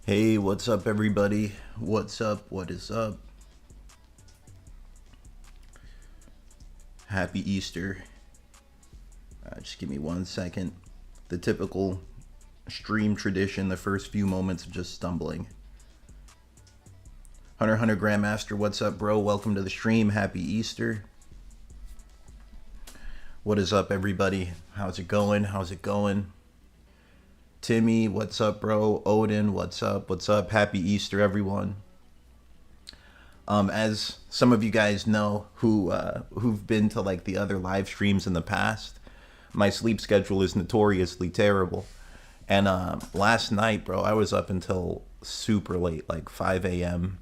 Hey, what's up, everybody? What's up? What is up? Happy Easter. Just give me 1 second. The typical stream tradition, the first few moments of just stumbling. Hunter Grandmaster, what's up, bro? Welcome to the stream. Happy Easter. What is up, everybody? How's it going? How's it going? Timmy, what's up, bro? Odin, what's up? What's up? Happy Easter, everyone. As some of you guys know who've been to like the other live streams in the past, my sleep schedule is notoriously terrible. And last night, bro, I was up until super late, like 5 a.m.,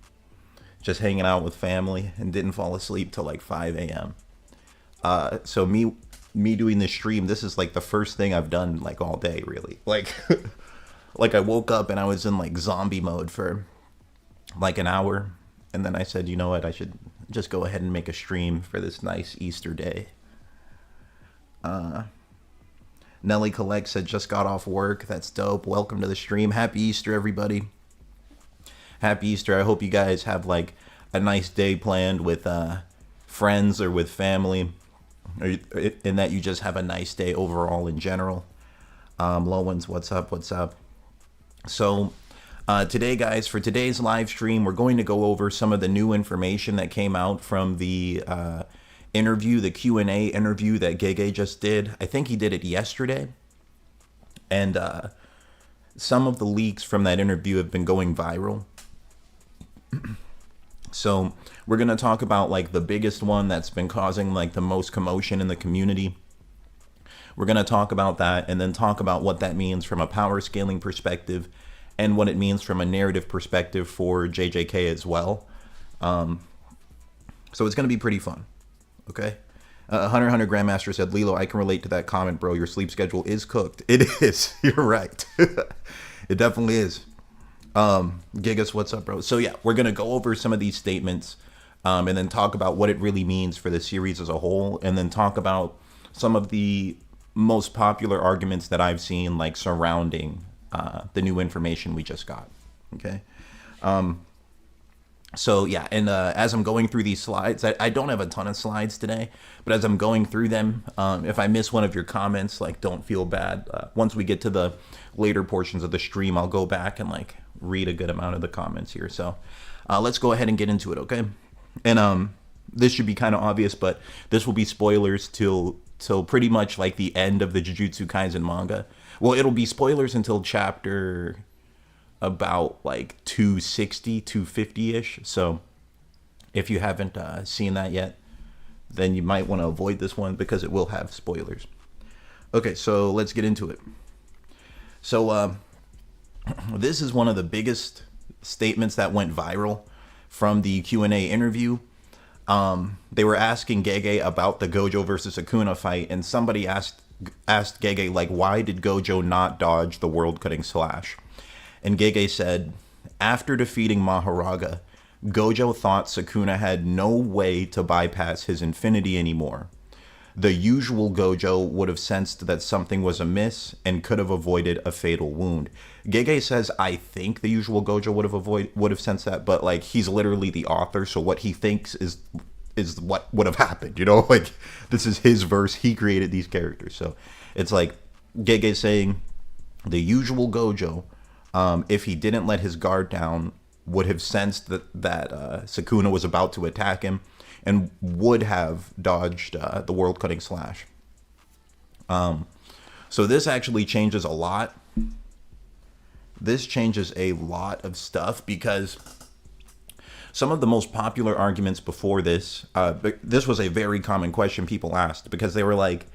just hanging out with family, and didn't fall asleep till like 5 a.m. So me doing this stream, this is like the first thing I've done like all day, really. Like, like I woke up and I was in like zombie mode for like an hour, and then I said, you know what, I should just go ahead and make a stream for this nice Easter day. Nelly Collect said just got off work. That's dope. Welcome to the stream. Happy Easter, everybody. Happy Easter. I hope you guys have like a nice day planned with friends or with family, and that you just have a nice day overall in general. Lowens, what's up? What's up? So today, guys, for today's live stream, we're going to go over some of the new information that came out from the interview, the Q&A interview that Gege just did. I think he did it yesterday. And some of the leaks from that interview have been going viral. So we're going to talk about like the biggest one that's been causing like the most commotion in the community. We're going to talk about that and then talk about what that means from a power scaling perspective and what it means from a narrative perspective for JJK as well. So it's going to be pretty fun. Okay. Hunter Grandmaster said, Lilo, I can relate to that comment, bro. Your sleep schedule is cooked. It is. You're right. It definitely is. Gigas, what's up, bro? So yeah, we're going to go over some of these statements and then talk about what it really means for the series as a whole, and then talk about some of the most popular arguments that I've seen like surrounding the new information we just got. Okay. So yeah, and as I'm going through these slides, I don't have a ton of slides today, but as I'm going through them, if I miss one of your comments, like don't feel bad. Once we get to the later portions of the stream, I'll go back and like read a good amount of the comments here. So let's go ahead and get into it, okay? And this should be kind of obvious, but this will be spoilers till pretty much like the end of the Jujutsu Kaisen manga. Well, it'll be spoilers until chapter about like 260, 250-ish. So if you haven't seen that yet, then you might want to avoid this one because it will have spoilers. Okay, so let's get into it. So this is one of the biggest statements that went viral from the Q&A interview. They were asking Gege about the Gojo versus Sukuna fight, and somebody asked Gege, like, why did Gojo not dodge the world-cutting slash? And Gege said, after defeating Maharaga, Gojo thought Sukuna had no way to bypass his infinity anymore. The usual Gojo would have sensed that something was amiss and could have avoided a fatal wound. Gege says, I think the usual Gojo would have sensed that, but like he's literally the author, so what he thinks is what would have happened, you know? Like this is his verse, he created these characters. So it's like Gege saying the usual Gojo, if he didn't let his guard down, would have sensed that Sukuna was about to attack him and would have dodged the world-cutting slash. So this actually changes a lot. This changes a lot of stuff because some of the most popular arguments before this, this was a very common question people asked because they were like,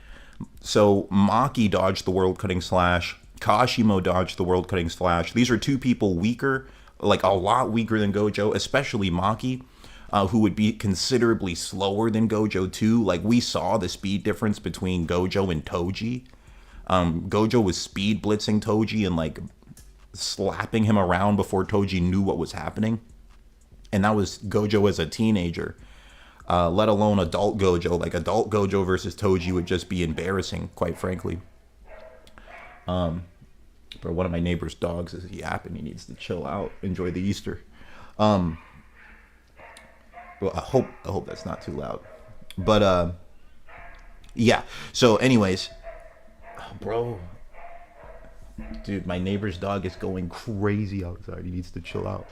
so Maki dodged the world-cutting slash, Kashimo dodged the world-cutting slash. These are two people weaker, like a lot weaker than Gojo, especially Maki, who would be considerably slower than Gojo too. Like we saw the speed difference between Gojo and Toji. Gojo was speed blitzing Toji and like slapping him around before Toji knew what was happening. And that was Gojo as a teenager, let alone adult Gojo. Like adult Gojo versus Toji would just be embarrassing, quite frankly. But one of my neighbor's dogs is yapping. He needs to chill out, enjoy the Easter. Well, I hope that's not too loud. But yeah. So, anyways, bro, dude, my neighbor's dog is going crazy outside. He needs to chill out.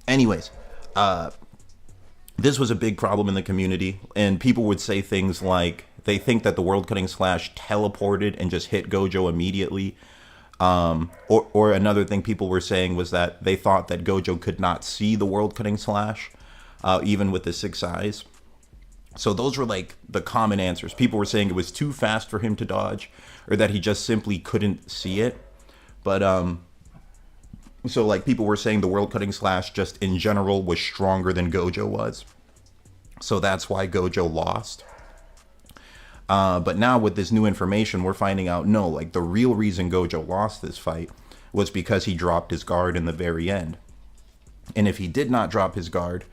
Anyways, this was a big problem in the community, and people would say things like they think that the World Cutting Slash teleported and just hit Gojo immediately. Or another thing people were saying was that they thought that Gojo could not see the World Cutting Slash, even with the 6 eyes. So those were like the common answers. People were saying it was too fast for him to dodge, or that he just simply couldn't see it. But so like people were saying the World Cutting Slash just in general was stronger than Gojo was. So that's why Gojo lost. But now with this new information, we're finding out, no, like the real reason Gojo lost this fight was because he dropped his guard in the very end. And if he did not drop his guard,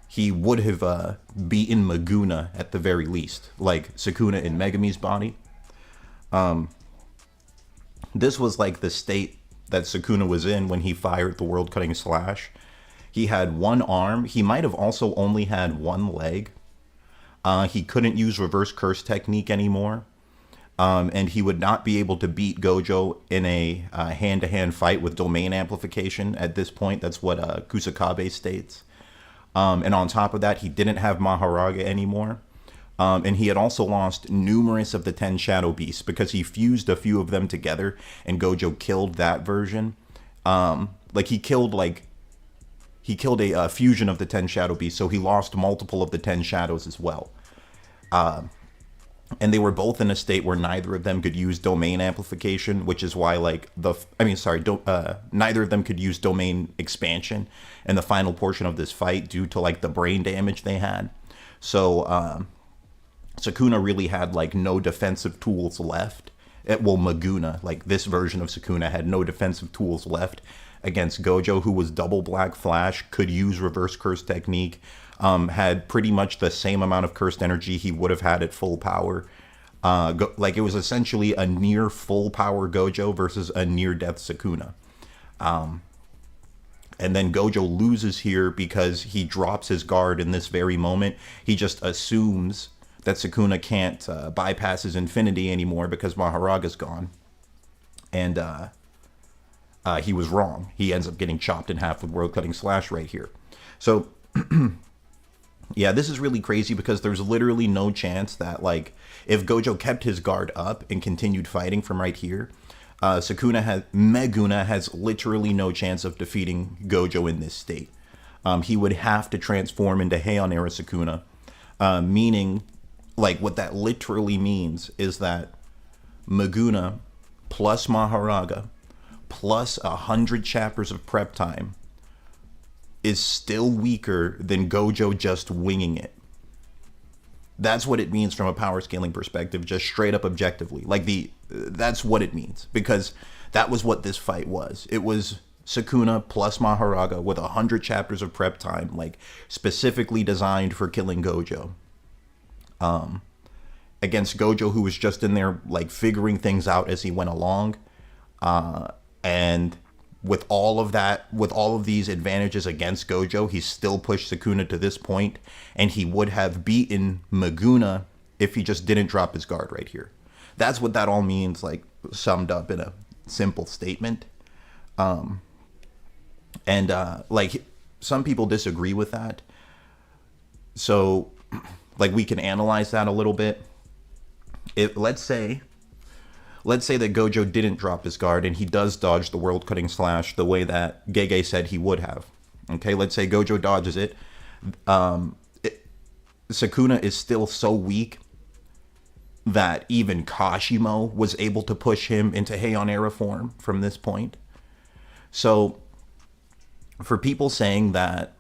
he would have beaten Maguna at the very least, like Sukuna in Megumi's body. This was like the state that Sukuna was in when he fired the World Cutting Slash. He had one arm. He might have also only had one leg. He couldn't use reverse curse technique anymore. And he would not be able to beat Gojo in a hand-to-hand fight with domain amplification at this point. That's what Kusakabe states. And on top of that, he didn't have Maharaga anymore. And he had also lost numerous of the 10 Shadow Beasts because he fused a few of them together and Gojo killed that version. He killed a fusion of the 10 Shadow Beasts, so he lost multiple of the 10 Shadows as well. And they were both in a state where neither of them could use domain amplification, which is why neither of them could use domain expansion in the final portion of this fight due to like the brain damage they had. So Sukuna really had like no defensive tools left. Maguna, like this version of Sukuna, had no defensive tools left against Gojo, who was double Black Flash, could use reverse curse technique, had pretty much the same amount of cursed energy he would have had at full power. It was essentially a near full power Gojo versus a near death Sukuna. And then Gojo loses here because he drops his guard in this very moment. He just assumes that Sukuna can't bypass his infinity anymore because Maharaga's gone. And he was wrong. He ends up getting chopped in half with World Cutting Slash right here. So, yeah, this is really crazy because there's literally no chance that, like, if Gojo kept his guard up and continued fighting from right here, Meguna has literally no chance of defeating Gojo in this state. He would have to transform into Heian era Sukuna, meaning, like, what that literally means is that Meguna plus Maharaga plus 100 chapters of prep time is still weaker than Gojo just winging it. That's what it means from a power scaling perspective, just straight up objectively. That's what it means, because that was what this fight was. It was Sukuna plus Maharaga with 100 chapters of prep time, like specifically designed for killing Gojo. Against Gojo, who was just in there like figuring things out as he went along. And with all of these advantages against Gojo, he still pushed Sukuna to this point, and he would have beaten Maguna if he just didn't drop his guard right here. That's what that all means, like summed up in a simple statement. Like some people disagree with that. So like we can analyze that a little bit. Let's say that Gojo didn't drop his guard and he does dodge the World Cutting Slash the way that Gege said he would have. Okay, let's say Gojo dodges it. Sukuna is still so weak that even Kashimo was able to push him into Heian era form from this point. So for people saying that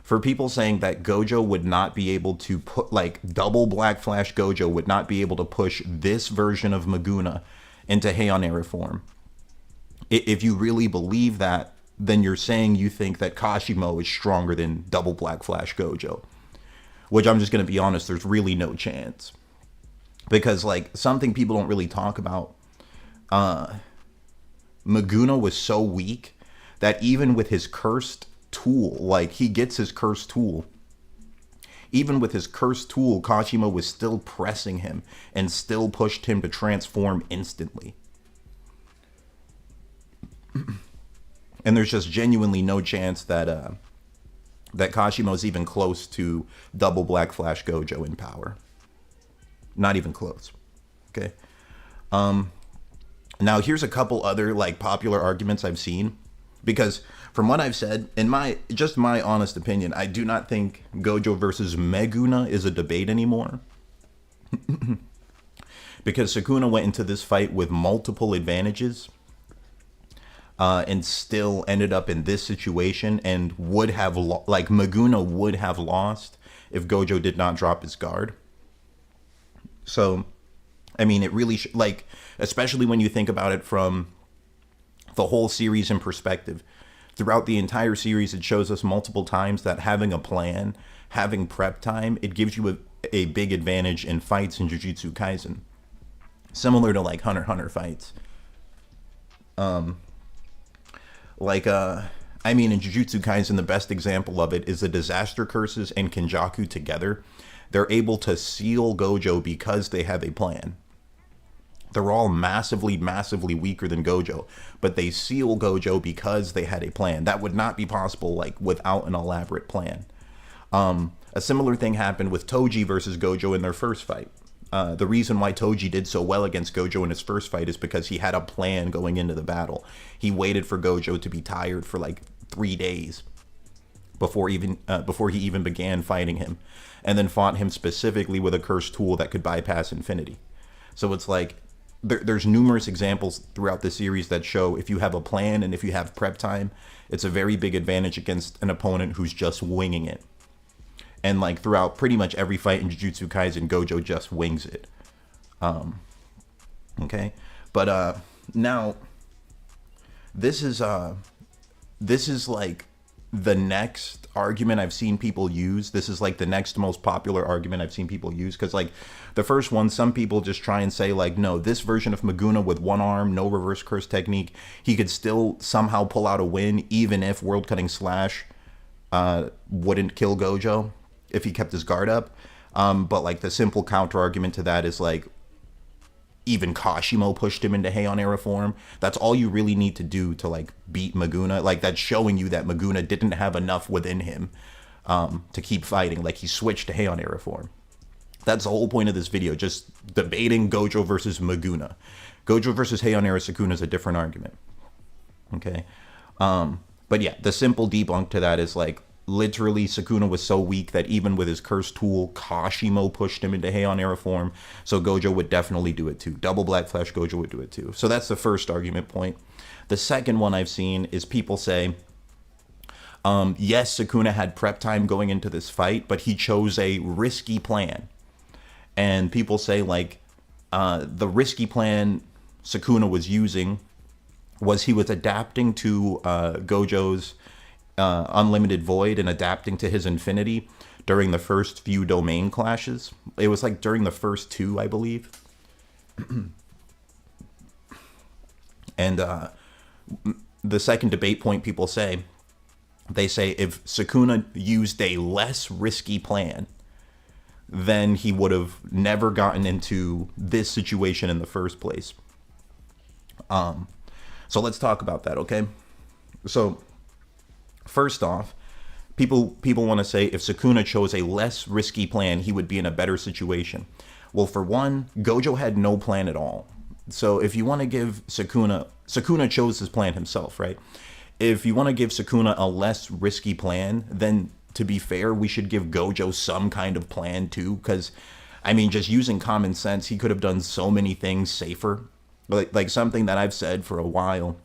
Gojo would not be able to put, like, double Black Flash Gojo would not be able to push this version of Maguna into Heian era form. If you really believe that, then you're saying you think that Kashimo is stronger than double Black Flash Gojo. Which I'm just going to be honest, there's really no chance. because like something people don't really talk about, Maguna was so weak that even with his cursed tool, like he gets his cursed tool, even with his cursed tool, Kashimo was still pressing him and still pushed him to transform instantly. And there's just genuinely no chance that that Kashimo's even close to double Black Flash Gojo in power. Not even close. Okay. Now here's a couple other like popular arguments I've seen, because from what I've said, in my honest opinion, I do not think Gojo versus Meguna is a debate anymore. Because Sukuna went into this fight with multiple advantages, and still ended up in this situation, and would have like Meguna would have lost if Gojo did not drop his guard. So, I mean, it really like, especially when you think about it from the whole series in perspective. Throughout the entire series, it shows us multiple times that having a plan, having prep time, it gives you a big advantage in fights in Jujutsu Kaisen. Similar to like Hunter x Hunter fights. I mean, in Jujutsu Kaisen, the best example of it is the Disaster Curses and Kenjaku together. They're able to seal Gojo because they have a plan. They're all massively, massively weaker than Gojo, but they seal Gojo because they had a plan. That would not be possible like without an elaborate plan. A similar thing happened with Toji versus Gojo in their first fight. The reason why Toji did so well against Gojo in his first fight is because he had a plan going into the battle. He waited for Gojo to be tired for like 3 days before he even began fighting him, and then fought him specifically with a cursed tool that could bypass infinity. So it's like there's numerous examples throughout the series that show if you have a plan and if you have prep time, it's a very big advantage against an opponent who's just winging it. And like throughout pretty much every fight in Jujutsu Kaisen, Gojo just wings it. Okay, but now this is like the next argument I've seen people use. This is like the next most popular argument I've seen people use, because like the first one, some people just try and say like, no, this version of Maguna with one arm, no reverse curse technique, he could still somehow pull out a win even if World Cutting Slash wouldn't kill Gojo if he kept his guard up. But like the simple counter argument to that is like, even Kashimo pushed him into Heian era form. That's all you really need to do to like beat Maguna. Like that's showing you that Maguna didn't have enough within him to keep fighting. Like he switched to Heian era form. That's the whole point of this video, just debating Gojo versus Maguna. Gojo versus Heian era Sukuna is a different argument. Okay. But yeah, the simple debunk to that is like, literally Sukuna was so weak that even with his cursed tool, Kashimo pushed him into Heian era form. So Gojo would definitely do it too. Double Black Flash Gojo would do it too. So that's the first argument point. The second one I've seen is people say, yes, Sukuna had prep time going into this fight, but he chose a risky plan. And people say like, the risky plan Sukuna was using was he was adapting to Gojo's unlimited void and adapting to his infinity during the first few domain clashes. It was like during the first 2, I believe. And the second debate point people say, they say if Sukuna used a less risky plan, then he would have never gotten into this situation in the first place. So let's talk about that, okay? So first off, people want to say if Sukuna chose a less risky plan, he would be in a better situation. Well, for one, Gojo had no plan at all. So if you want to give Sukuna chose his plan himself, right? If you want to give Sukuna a less risky plan, then to be fair, we should give Gojo some kind of plan too, because I mean, just using common sense, he could have done so many things safer. Like something that I've said for a while,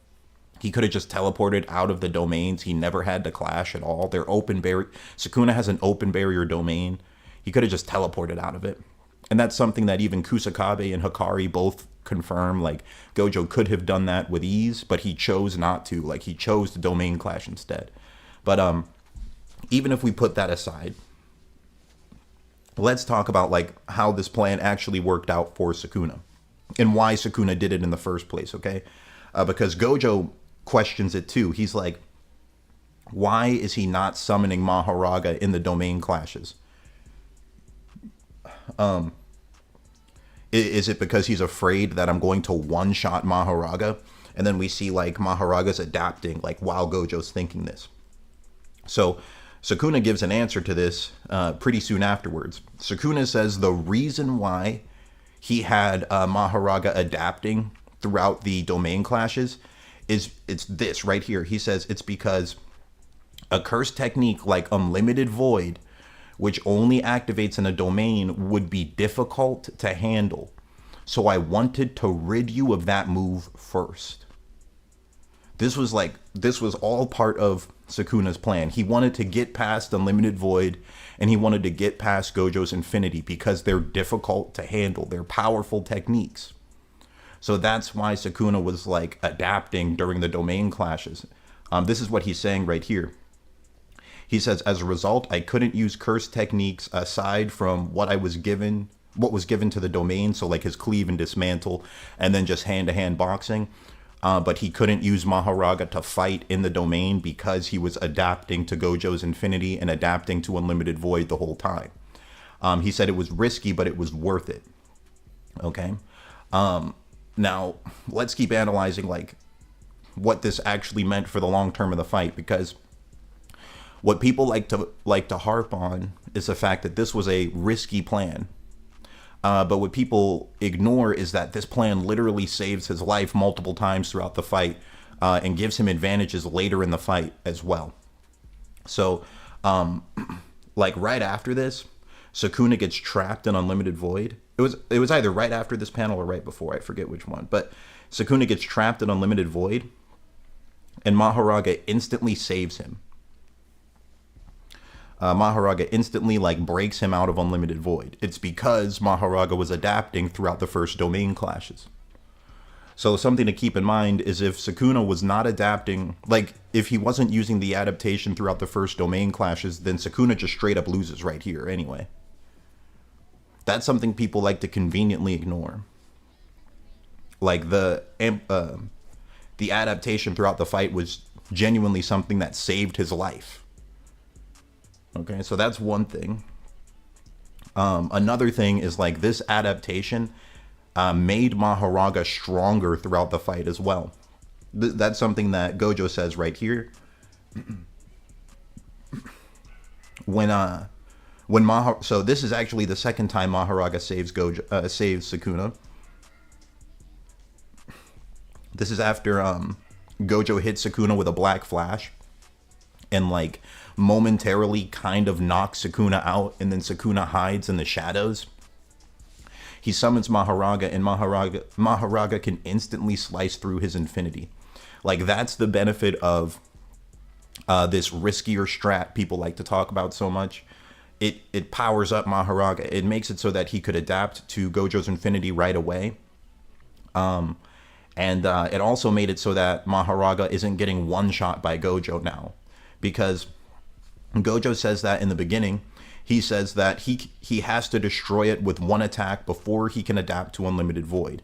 he could have just teleported out of the domains. He never had to clash at all. They're open barrier. Sukuna has an open barrier domain. He could have just teleported out of it. And that's something that even Kusakabe and Hikari both confirm. Like Gojo could have done that with ease, but he chose not to. Like he chose the domain clash instead. But even if we put that aside, let's talk about like how this plan actually worked out for Sukuna and why Sukuna did it in the first place, okay? Because Gojo questions it too. He's like, why is he not summoning Maharaga in the domain clashes? Is it because he's afraid that I'm going to one-shot Maharaga? And then we see like Maharaga's adapting like while Gojo's thinking this. So Sukuna gives an answer to this pretty soon afterwards. Sukuna says the reason why he had Maharaga adapting throughout the domain clashes is it's this right here. He says it's because a curse technique like Unlimited Void, which only activates in a domain, would be difficult to handle. So I wanted to rid you of that move first. This was all part of Sukuna's plan. He wanted to get past Unlimited Void, and he wanted to get past Gojo's Infinity because they're difficult to handle. They're powerful techniques. So that's why Sukuna was like adapting during the domain clashes. This is what he's saying right here. He says, as a result, I couldn't use curse techniques aside from what was given to the domain. So like his cleave and dismantle, and then just hand-to-hand boxing. But he couldn't use Maharaga to fight in the domain because he was adapting to Gojo's Infinity and adapting to Unlimited Void the whole time. He said it was risky, but it was worth it. Okay. Now let's keep analyzing like what this actually meant for the long term of the fight, because what people like to harp on is the fact that this was a risky plan. But what people ignore is that this plan literally saves his life multiple times throughout the fight, and gives him advantages later in the fight as well. So, like right after this, Sukuna gets trapped in Unlimited Void. It was either right after this panel or right before. I forget which one. But Sukuna gets trapped in Unlimited Void, and Maharaga instantly saves him. Maharaga instantly like breaks him out of Unlimited Void. It's because Maharaga was adapting throughout the first domain clashes. So something to keep in mind is if Sukuna was not adapting, like if he wasn't using the adaptation throughout the first domain clashes, then Sukuna just straight up loses right here anyway. That's something people like to conveniently ignore. Like the adaptation throughout the fight was genuinely something that saved his life. Okay, so that's one thing. Another thing is like this adaptation made Maharaga stronger throughout the fight as well. That's something that Gojo says right here. So this is actually the second time Maharaga saves Sukuna. This is after Gojo hits Sukuna with a black flash and like momentarily kind of knocks Sukuna out, and then Sukuna hides in the shadows. He summons Maharaga, and Maharaga can instantly slice through his Infinity. Like that's the benefit of this riskier strat people like to talk about so much. It powers up Maharaga. It makes it so that he could adapt to Gojo's Infinity right away. And it also made it so that Maharaga isn't getting one shot by Gojo now, because Gojo says that in the beginning. He says that he has to destroy it with one attack before he can adapt to Unlimited Void.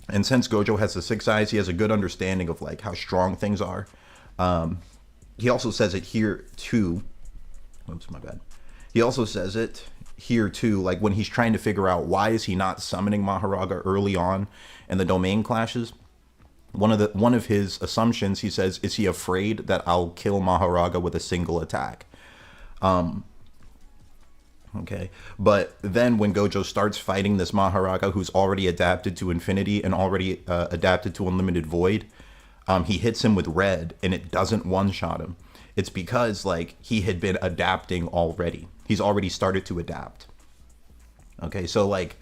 And since Gojo has the 6 eyes, he has a good understanding of like how strong things are. He also says it here too. Oops, my bad. He also says it here too, like when he's trying to figure out why is he not summoning Maharaga early on in the domain clashes. One of his assumptions, he says, is he afraid that I'll kill Maharaga with a single attack? Okay, but then when Gojo starts fighting this Maharaga who's already adapted to Infinity and already adapted to Unlimited Void, he hits him with red and it doesn't one-shot him. It's because like he had been adapting already. He's already started to adapt. Okay, so like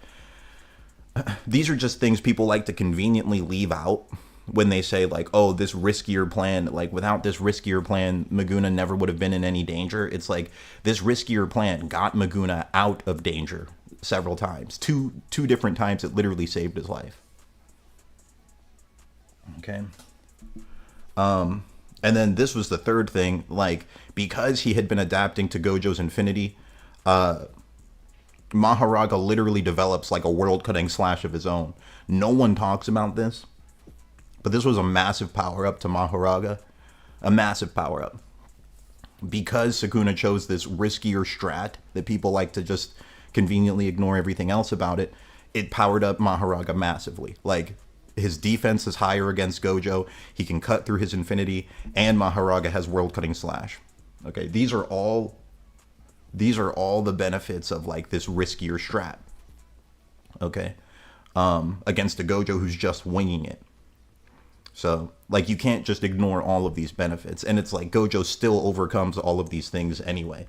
these are just things people like to conveniently leave out when they say like, oh, this riskier plan, like without this riskier plan, Maguna never would have been in any danger. It's like this riskier plan got Maguna out of danger several times. Two different times it literally saved his life. Okay. And then this was the third thing, like because he had been adapting to Gojo's Infinity, Maharaga literally develops like a world-cutting slash of his own. No one talks about this, but this was a massive power-up to Maharaga. A massive power-up. Because Sukuna chose this riskier strat that people like to just conveniently ignore everything else about it, it powered up Maharaga massively. Like, his defense is higher against Gojo, he can cut through his infinity, and Maharaga has world-cutting slash. Okay, these are all the benefits of like this riskier strat. Okay, against a Gojo who's just winging it. So like you can't just ignore all of these benefits, and it's like Gojo still overcomes all of these things anyway.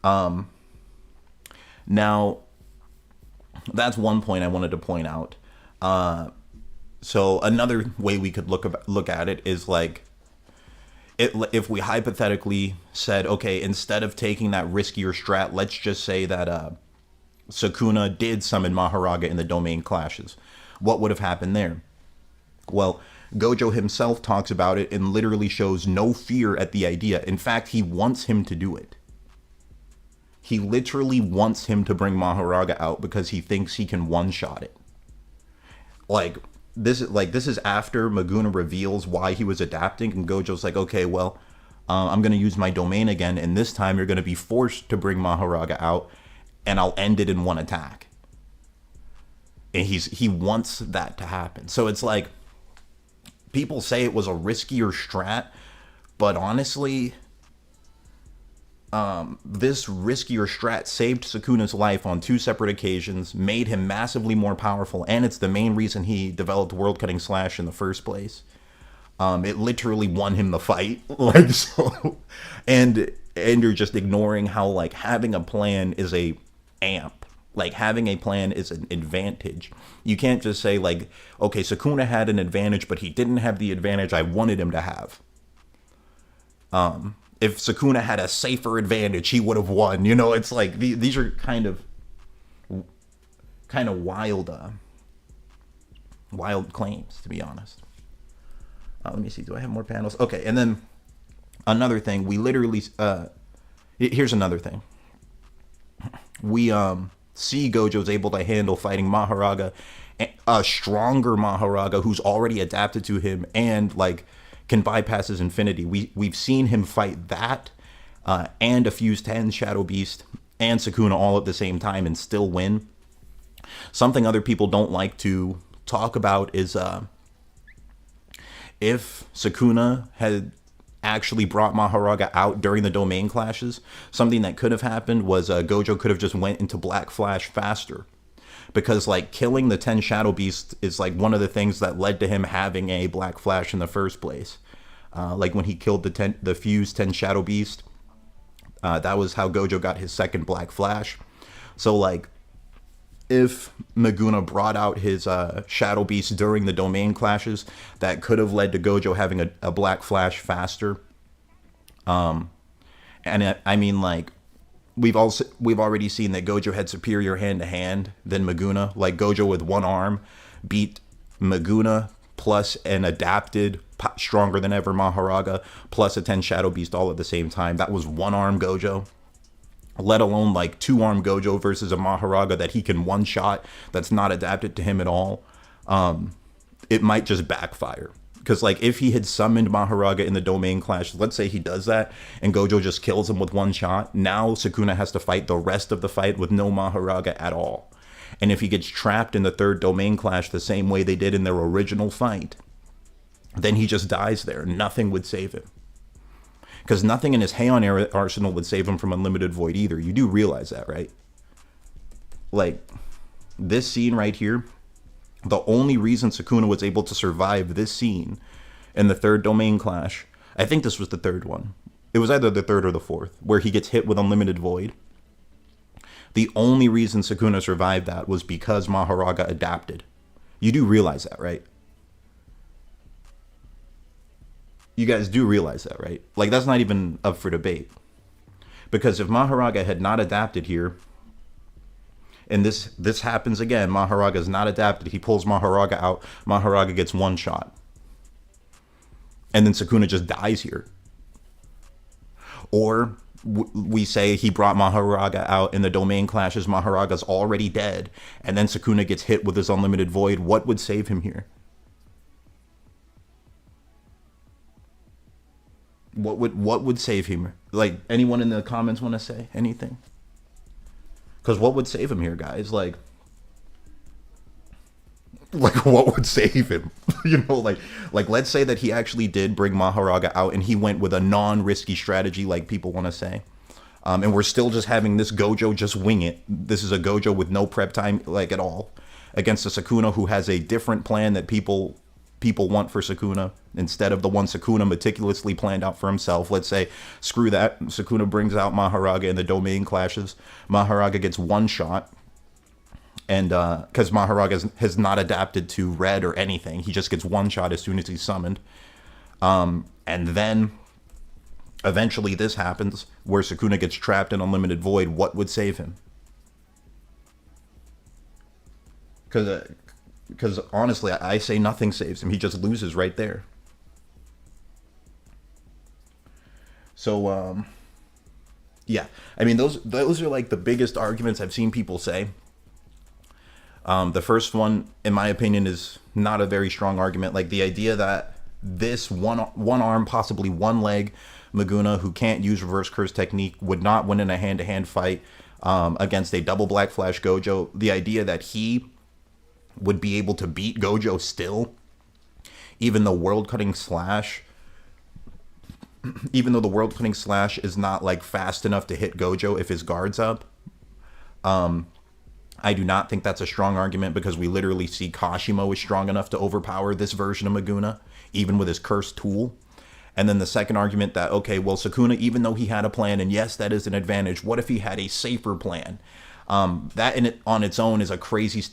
Now that's one point I wanted to point out. So another way we could look at it is like, if we hypothetically said, okay, instead of taking that riskier strat, let's just say that Sukuna did summon Maharaga in the domain clashes. What would have happened there? Well, Gojo himself talks about it and literally shows no fear at the idea. In fact, he wants him to do it. He literally wants him to bring Maharaga out because he thinks he can one-shot it. This is after Maguna reveals why he was adapting, and Gojo's like, okay, well, I'm going to use my domain again, and this time you're going to be forced to bring Maharaga out, and I'll end it in one attack. And he wants that to happen. So it's like, people say it was a riskier strat, but honestly, this riskier strat saved Sukuna's life on 2 separate occasions, made him massively more powerful, and it's the main reason he developed world-cutting slash in the first place. It literally won him the fight, like, so, and you're just ignoring how like having a plan is a amp. Like having a plan is an advantage. You can't just say like, okay, Sukuna had an advantage, but he didn't have the advantage I wanted him to have. If Sukuna had a safer advantage, he would have won. You know, it's like these are kind of wild claims, to be honest. Let me see. Do I have more panels? Okay, and then another thing. We literally here's another thing. We see Gojo's able to handle fighting Maharaga, a stronger Maharaga who's already adapted to him and like can bypass his infinity. We've seen him fight that and a Fused 10 Shadow Beast and Sukuna all at the same time and still win. Something other people don't like to talk about is if Sukuna had actually brought Maharaga out during the domain clashes, something that could have happened was Gojo could have just went into Black Flash faster. Because like killing the 10 Shadow Beasts is like one of the things that led to him having a Black Flash in the first place. Like when he killed the Fused 10 Shadow Beast, that was how Gojo got his second Black Flash. So like if Maguna brought out his Shadow Beast during the domain clashes, that could have led to Gojo having a Black Flash faster. And I mean, like, we've already seen that Gojo had superior hand-to-hand than Maguna. Like, Gojo with one arm beat Maguna plus an adapted, stronger than ever Maharaga plus a 10 Shadow Beast all at the same time. That was one-arm Gojo. Let alone like 2-arm Gojo versus a Maharaga that he can one-shot that's not adapted to him at all. It might just backfire. Because like if he had summoned Maharaga in the domain clash, let's say he does that and Gojo just kills him with one shot, now Sukuna has to fight the rest of the fight with no Maharaga at all. And if he gets trapped in the third domain clash the same way they did in their original fight, then he just dies there. Nothing would save him. Because nothing in his Heian arsenal would save him from Unlimited Void either. You do realize that, right? Like, this scene right here, the only reason Sukuna was able to survive this scene in the third domain clash, I think this was the third one. It was either the third or the fourth, where he gets hit with Unlimited Void. The only reason Sukuna survived that was because Maharaga adapted. You do realize that, right? You guys do realize that, right? Like, that's not even up for debate. Because if Maharaga had not adapted here, and this happens again, Maharaga is not adapted, he pulls Maharaga out, Maharaga gets one shot. And then Sukuna just dies here. Or we say he brought Maharaga out in the domain clashes, Maharaga's already dead, and then Sukuna gets hit with his unlimited void, what would save him here? What would save him? Like, anyone in the comments want to say anything? Because what would save him here, guys? Like what would save him? Like let's say that he actually did bring Maharaga out and he went with a non-risky strategy, like people want to say. And we're still just having this Gojo just wing it. This is a Gojo with no prep time, like, at all, against a Sukuna who has a different plan that people want for Sukuna instead of the one Sukuna meticulously planned out for himself. Let's say, screw that, Sukuna brings out Maharaga in the domain clashes. Maharaga gets one shot, and because Maharaga has not adapted to red or anything, he just gets one shot as soon as he's summoned. And then eventually this happens where Sukuna gets trapped in unlimited void. What would save him? Because honestly, I say nothing saves him. He just loses right there. So yeah, I mean, those are like the biggest arguments I've seen people say. The first one, in my opinion, is not a very strong argument. Like, the idea that this one arm, possibly one leg Maguna, who can't use reverse curse technique, would not win in a hand-to-hand fight against a double Black Flash Gojo. The idea that he would be able to beat Gojo still, even though the world cutting slash is not like fast enough to hit Gojo if his guard's up. I do not think that's a strong argument, because we literally see Kashimo is strong enough to overpower this version of Maguna, even with his cursed tool. And then the second argument that, okay, well, Sukuna, even though he had a plan, and yes, that is an advantage, what if he had a safer plan? That on its own is a crazy,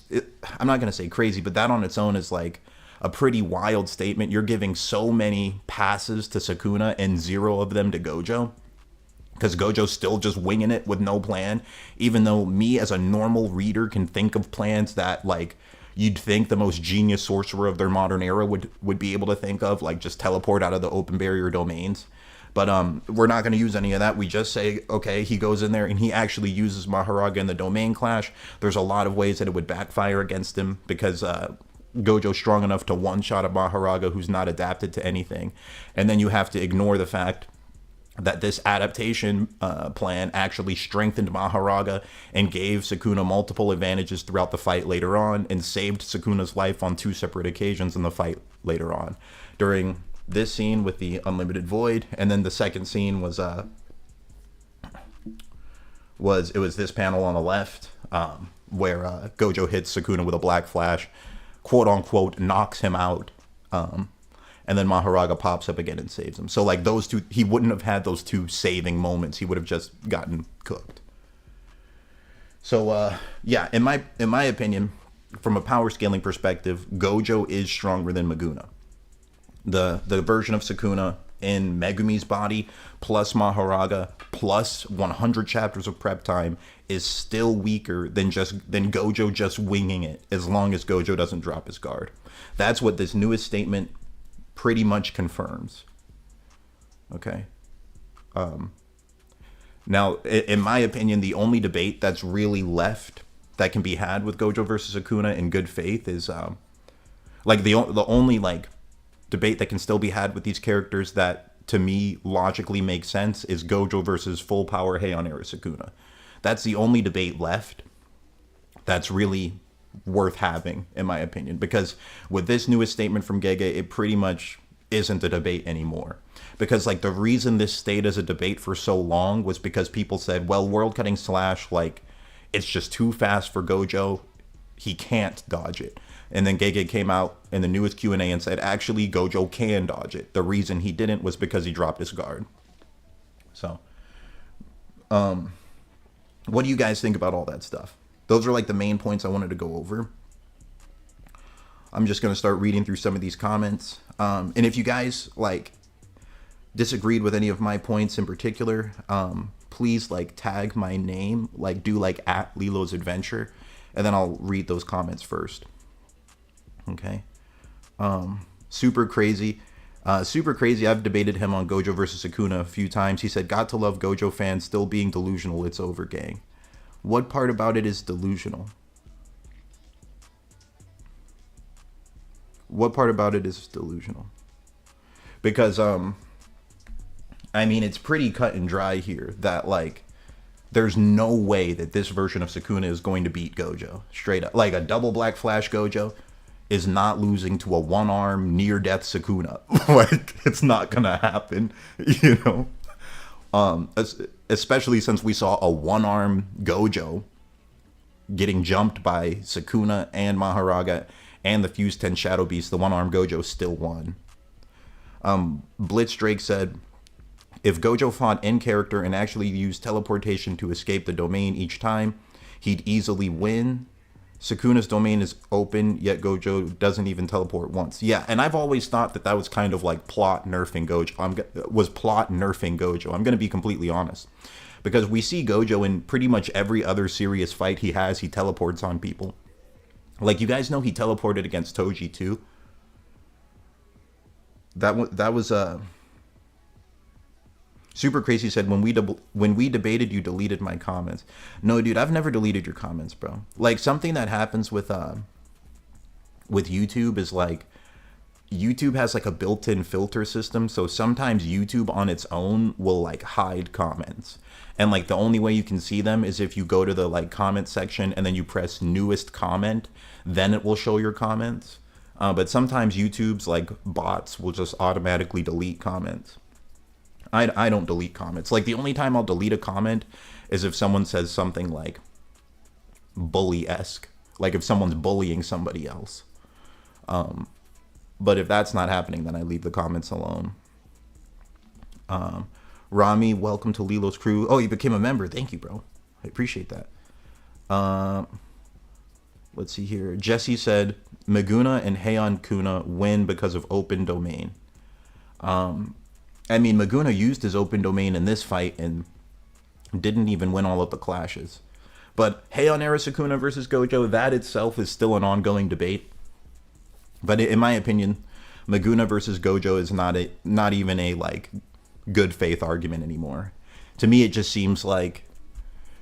I'm not going to say crazy, but that on its own is like a pretty wild statement. You're giving so many passes to Sukuna and 0 of them to Gojo, because Gojo's still just winging it with no plan, even though me as a normal reader can think of plans that, like, you'd think the most genius sorcerer of their modern era would be able to think of, like just teleport out of the open barrier domains. But we're not going to use any of that. We just say, okay, he goes in there and he actually uses Maharaga in the domain clash. There's a lot of ways that it would backfire against him, because Gojo's strong enough to one-shot a Maharaga who's not adapted to anything. And then you have to ignore the fact that this adaptation plan actually strengthened Maharaga and gave Sukuna multiple advantages throughout the fight later on, and saved Sukuna's life on 2 separate occasions in the fight later on. During this scene with the unlimited void, and then the second scene was this panel on the left, where Gojo hits Sukuna with a Black Flash, quote unquote knocks him out, and then Maharaga pops up again and saves him. So, like, those two, he wouldn't have had those 2 saving moments. He would have just gotten cooked. So yeah, in my opinion, from a power scaling perspective, Gojo is stronger than Maguna. The version of Sukuna in Megumi's body plus Maharaga plus 100 chapters of prep time is still weaker than Gojo just winging it, as long as Gojo doesn't drop his guard. That's what this newest statement pretty much confirms. Okay. Now, in my opinion, the only debate that's really left that can be had with Gojo versus Sukuna in good faith is like the only like debate that can still be had with these characters that to me logically makes sense is Gojo versus full power Heian era Sukuna. That's the only debate left that's really worth having, in my opinion, because with this newest statement from Gege, it pretty much isn't a debate anymore. Because, like, the reason this stayed as a debate for so long was because people said, well, world cutting slash, like, it's just too fast for Gojo, he can't dodge it. And then Gege came out in the newest Q&A and said, actually, Gojo can dodge it. The reason he didn't was because he dropped his guard. So what do you guys think about all that stuff? Those are like the main points I wanted to go over. I'm just going to start reading through some of these comments. And if you guys like disagreed with any of my points in particular, please like tag my name, like do like at Lilo's Adventure, and then I'll read those comments first. Okay. Super crazy. Super crazy. I've debated him on Gojo versus Sukuna a few times. He said, "Got to love Gojo fans still being delusional. It's over, gang." What part about it is delusional? What part about it is delusional? Because I mean, it's pretty cut and dry here that like there's no way that this version of Sukuna is going to beat Gojo. Straight up. Like a double Black Flash Gojo is not losing to a one-arm near-death Sukuna. Like, it's not gonna happen, you know? Especially since we saw a one-arm Gojo getting jumped by Sukuna and Maharaga and the Fused 10 Shadow Beast. The one-arm Gojo still won. Blitz Drake said, if Gojo fought in character and actually used teleportation to escape the domain each time, he'd easily win. Sukuna's domain is open, yet Gojo doesn't even teleport once. Yeah, and I've always thought that that was kind of like plot nerfing Gojo. I'm going to be completely honest. Because we see Gojo in pretty much every other serious fight he has, he teleports on people. Like, you guys know he teleported against Toji too? That was Super Crazy said, when we debated, you deleted my comments. No, dude, I've never deleted your comments, bro. Like, something that happens with YouTube is like, YouTube has like a built-in filter system, so sometimes YouTube on its own will like hide comments. And like the only way you can see them is if you go to the like comment section and then you press newest comment, then it will show your comments. But sometimes YouTube's like bots will just automatically delete comments. I don't delete comments. Like, the only time I'll delete a comment is if someone says something like bully-esque. Like if someone's bullying somebody else. But if that's not happening, then I leave the comments alone. Rami, welcome to Lilo's crew. Oh, you became a member. Thank you, bro. I appreciate that. Let's see here. Jesse said, Maguna and Heian Kuna win because of open domain. I mean, Maguna used his open domain in this fight and didn't even win all of the clashes. But Heian era Sukuna versus Gojo, that itself is still an ongoing debate. But in my opinion, Maguna versus Gojo is not even a like good faith argument anymore. To me, it just seems like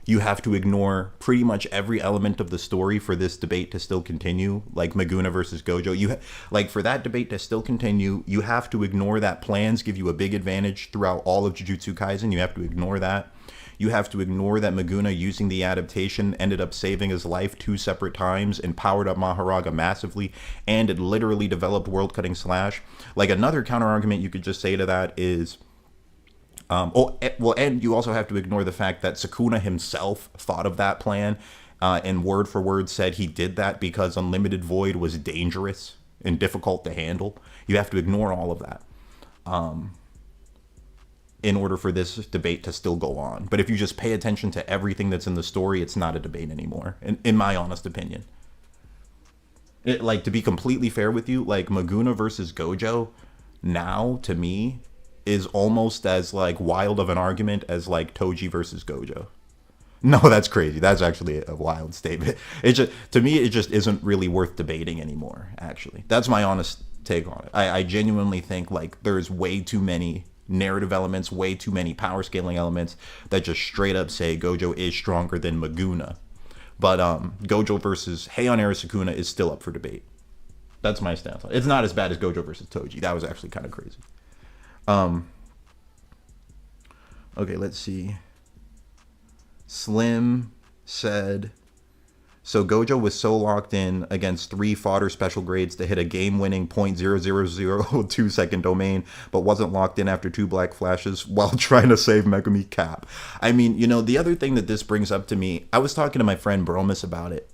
you have to ignore pretty much every element of the story for this debate to still continue. Like Maguna versus Gojo, like for that debate to still continue, you have to ignore that plans give you a big advantage throughout all of Jujutsu Kaisen. You have to ignore that. You have to ignore that Maguna, using the adaptation, ended up saving his life 2 separate times and powered up Maharaga massively, and it literally developed World Cutting Slash. Like, another counter argument you could just say to that is, and you also have to ignore the fact that Sukuna himself thought of that plan, and word for word said he did that because Unlimited Void was dangerous and difficult to handle. You have to ignore all of that in order for this debate to still go on. But if you just pay attention to everything that's in the story, it's not a debate anymore, in my honest opinion. Like, to be completely fair with you, like, Maguna versus Gojo now, to me, is almost as like wild of an argument as like Toji versus Gojo. No, that's crazy. That's actually a wild statement. It just, to me, it just isn't really worth debating anymore, actually. That's my honest take on it. I genuinely think like there's way too many narrative elements, way too many power scaling elements that just straight up say Gojo is stronger than Maguna. But Gojo versus Heian era Sukuna is still up for debate. That's my stance on it. It's not as bad as Gojo versus Toji. That was actually kind of crazy. Okay, let's see. Slim said, so Gojo was so locked in against 3 fodder special grades to hit a game-winning .0002 second domain, but wasn't locked in after 2 black flashes while trying to save Megami Cap. I mean, you know, the other thing that this brings up to me, I was talking to my friend Bromus about it,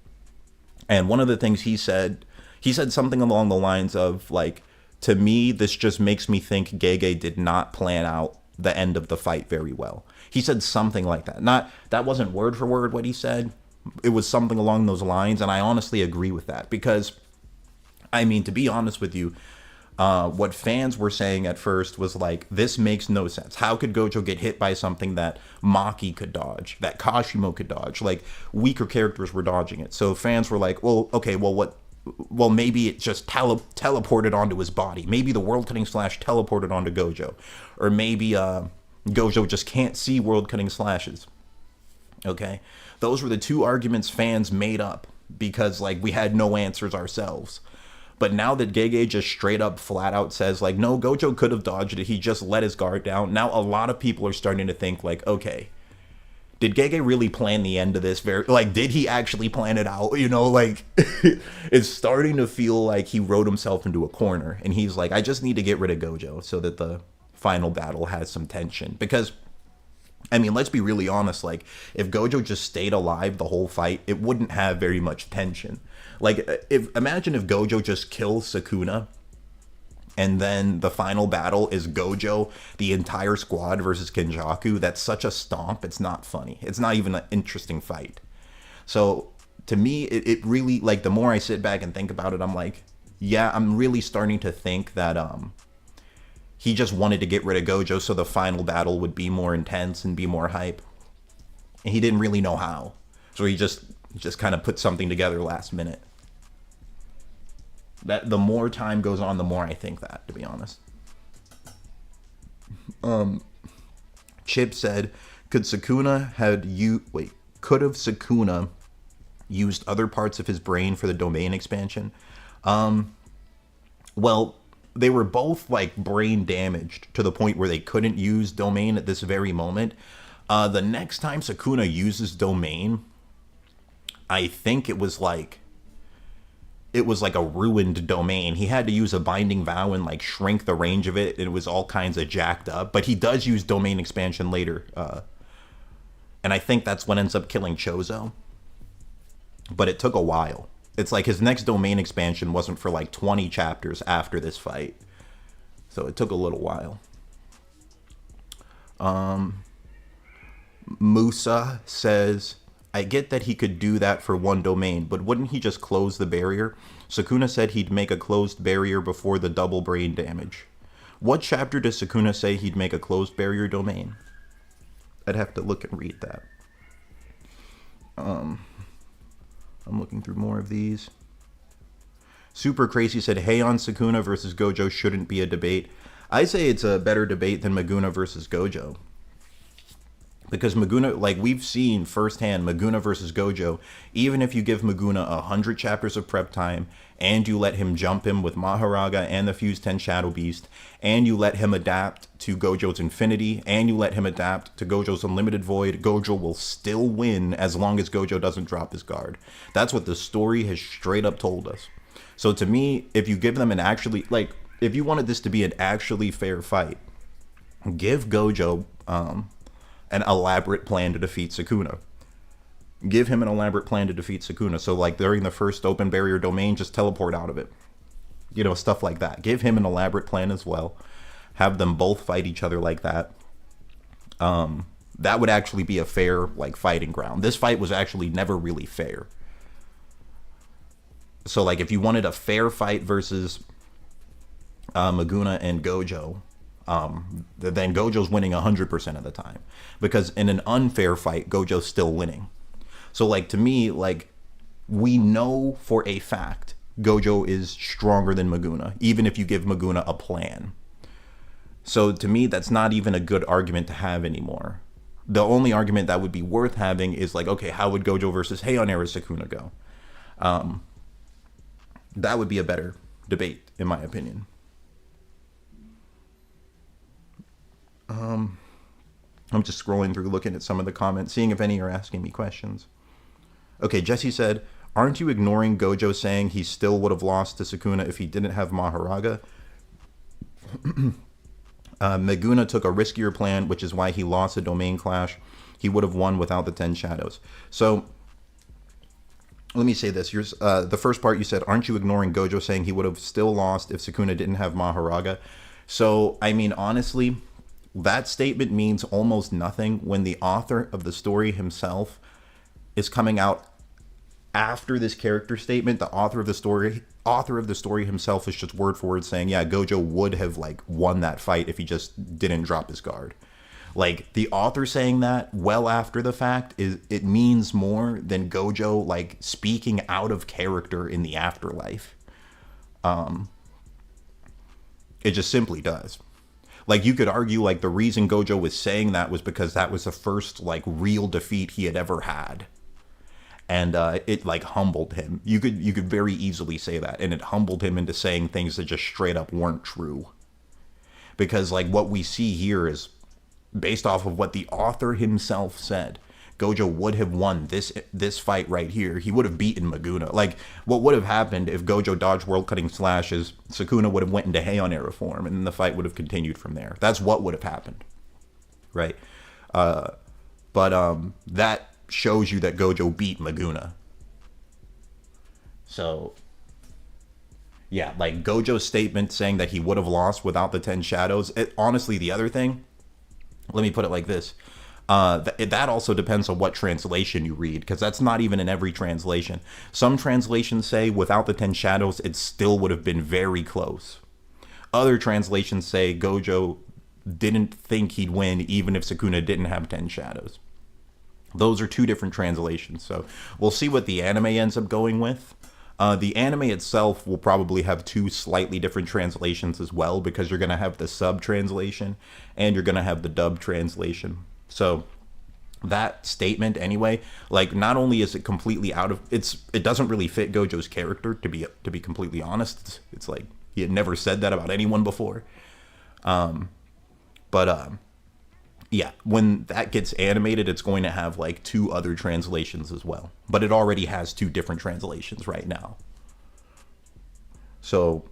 and one of the things he said something along the lines of, like, to me, this just makes me think Gege did not plan out the end of the fight very well. He said something like that. That wasn't word for word what he said. It was something along those lines, and I honestly agree with that. Because, I mean, to be honest with you, what fans were saying at first was like, this makes no sense. How could Gojo get hit by something that Maki could dodge, that Kashimo could dodge? Like, weaker characters were dodging it. So fans were like, well, okay, well, what well, maybe it just teleported onto his body. Maybe the world cutting slash teleported onto Gojo, or maybe Gojo just can't see world cutting slashes. Okay, those were the two arguments fans made up because like we had no answers ourselves. But now that Gege just straight up flat out says like, no, Gojo could have dodged it, he just let his guard down. Now a lot of people are starting to think like, okay, did Gege really plan the end of this? Did he actually plan it out? You know, like it's starting to feel like he wrote himself into a corner, and he's like, I just need to get rid of Gojo so that the final battle has some tension. Because I mean, let's be really honest, like if Gojo just stayed alive the whole fight, it wouldn't have very much tension. Like imagine if Gojo just kills Sukuna, and then the final battle is Gojo, the entire squad versus Kenjaku. That's such a stomp. It's not funny. It's not even an interesting fight. So to me, it really, like, the more I sit back and think about it, I'm like, yeah, I'm really starting to think that he just wanted to get rid of Gojo so the final battle would be more intense and be more hype. And he didn't really know how. So he just kind of put something together last minute. That the more time goes on, the more I think that, to be honest. Chip said, could have Sukuna used other parts of his brain for the domain expansion? Well, they were both like brain damaged to the point where they couldn't use domain at this very moment. The next time Sukuna uses domain, I think it was like a ruined domain. He had to use a binding vow and like shrink the range of it. It was all kinds of jacked up, but he does use domain expansion later. And I think that's what ends up killing Chozo. But it took a while. It's like his next domain expansion wasn't for like 20 chapters after this fight. So it took a little while. Musa says, I get that he could do that for one domain, but wouldn't he just close the barrier? Sukuna said he'd make a closed barrier before the double brain damage. What chapter does Sukuna say he'd make a closed barrier domain? I'd have to look and read that. I'm looking through more of these. Super Crazy said, Heian Sukuna versus Gojo shouldn't be a debate. I say it's a better debate than Maguna versus Gojo. Because Maguna, like we've seen firsthand, Maguna versus Gojo, even if you give Maguna 100 chapters of prep time, and you let him jump him with Maharaga and the Fused 10 Shadow Beast, and you let him adapt to Gojo's Infinity, and you let him adapt to Gojo's Unlimited Void, Gojo will still win as long as Gojo doesn't drop his guard. That's what the story has straight up told us. So to me, if you give them an actually, like, if you wanted this to be an actually fair fight, give Gojo, an elaborate plan to defeat Sukuna. Give him an elaborate plan to defeat Sukuna. So like during the first open barrier domain, just teleport out of it. You know, stuff like that. Give him an elaborate plan as well. Have them both fight each other like that. That would actually be a fair like fighting ground. This fight was actually never really fair. So like if you wanted a fair fight versus Maguna and Gojo, then Gojo's winning 100% of the time, because in an unfair fight, Gojo's still winning. So like to me, like we know for a fact Gojo is stronger than Maguna, even if you give Maguna a plan. So to me, that's not even a good argument to have anymore. The only argument that would be worth having is like, okay, how would Gojo versus Heian era Sukuna go? That would be a better debate, in my opinion. I'm just scrolling through, looking at some of the comments, seeing if any are asking me questions. Okay, Jesse said, aren't you ignoring Gojo saying he still would have lost to Sukuna if he didn't have Maharaga? Maguna took a riskier plan, which is why he lost a domain clash. He would have won without the 10 shadows. So, let me say this. The first part you said, aren't you ignoring Gojo saying he would have still lost if Sukuna didn't have Maharaga? So, I mean, honestly, that statement means almost nothing when the author of the story himself is coming out after this character statement. The author of the story himself is just word for word saying, yeah, Gojo would have like won that fight if he just didn't drop his guard. Like, the author saying that well after the fact, is it means more than Gojo like speaking out of character in the afterlife. It just simply does. Like, you could argue like the reason Gojo was saying that was because that was the first like real defeat he had ever had, and it like humbled him. You could very easily say that, and it humbled him into saying things that just straight up weren't true. Because like what we see here is based off of what the author himself said. Gojo would have won this fight right here. He would have beaten Maguna. Like, what would have happened if Gojo dodged world cutting slashes, Sukuna would have went into Heian era form, and then the fight would have continued from there. That's what would have happened, right? But that shows you that Gojo beat Maguna. So yeah, like Gojo's statement saying that he would have lost without the 10 shadows. Honestly, the other thing, let me put it like this. That also depends on what translation you read, because that's not even in every translation. Some translations say without the 10 shadows, it still would have been very close. Other translations say Gojo didn't think he'd win even if Sukuna didn't have 10 shadows. Those are two different translations, so we'll see what the anime ends up going with. The anime itself will probably have two slightly different translations as well, because you're going to have the sub translation and you're going to have the dub translation. So that statement anyway, like, not only is it completely it doesn't really fit Gojo's character, to be completely honest. It's like he had never said that about anyone before. Yeah, when that gets animated, it's going to have like two other translations as well. But it already has two different translations right now. So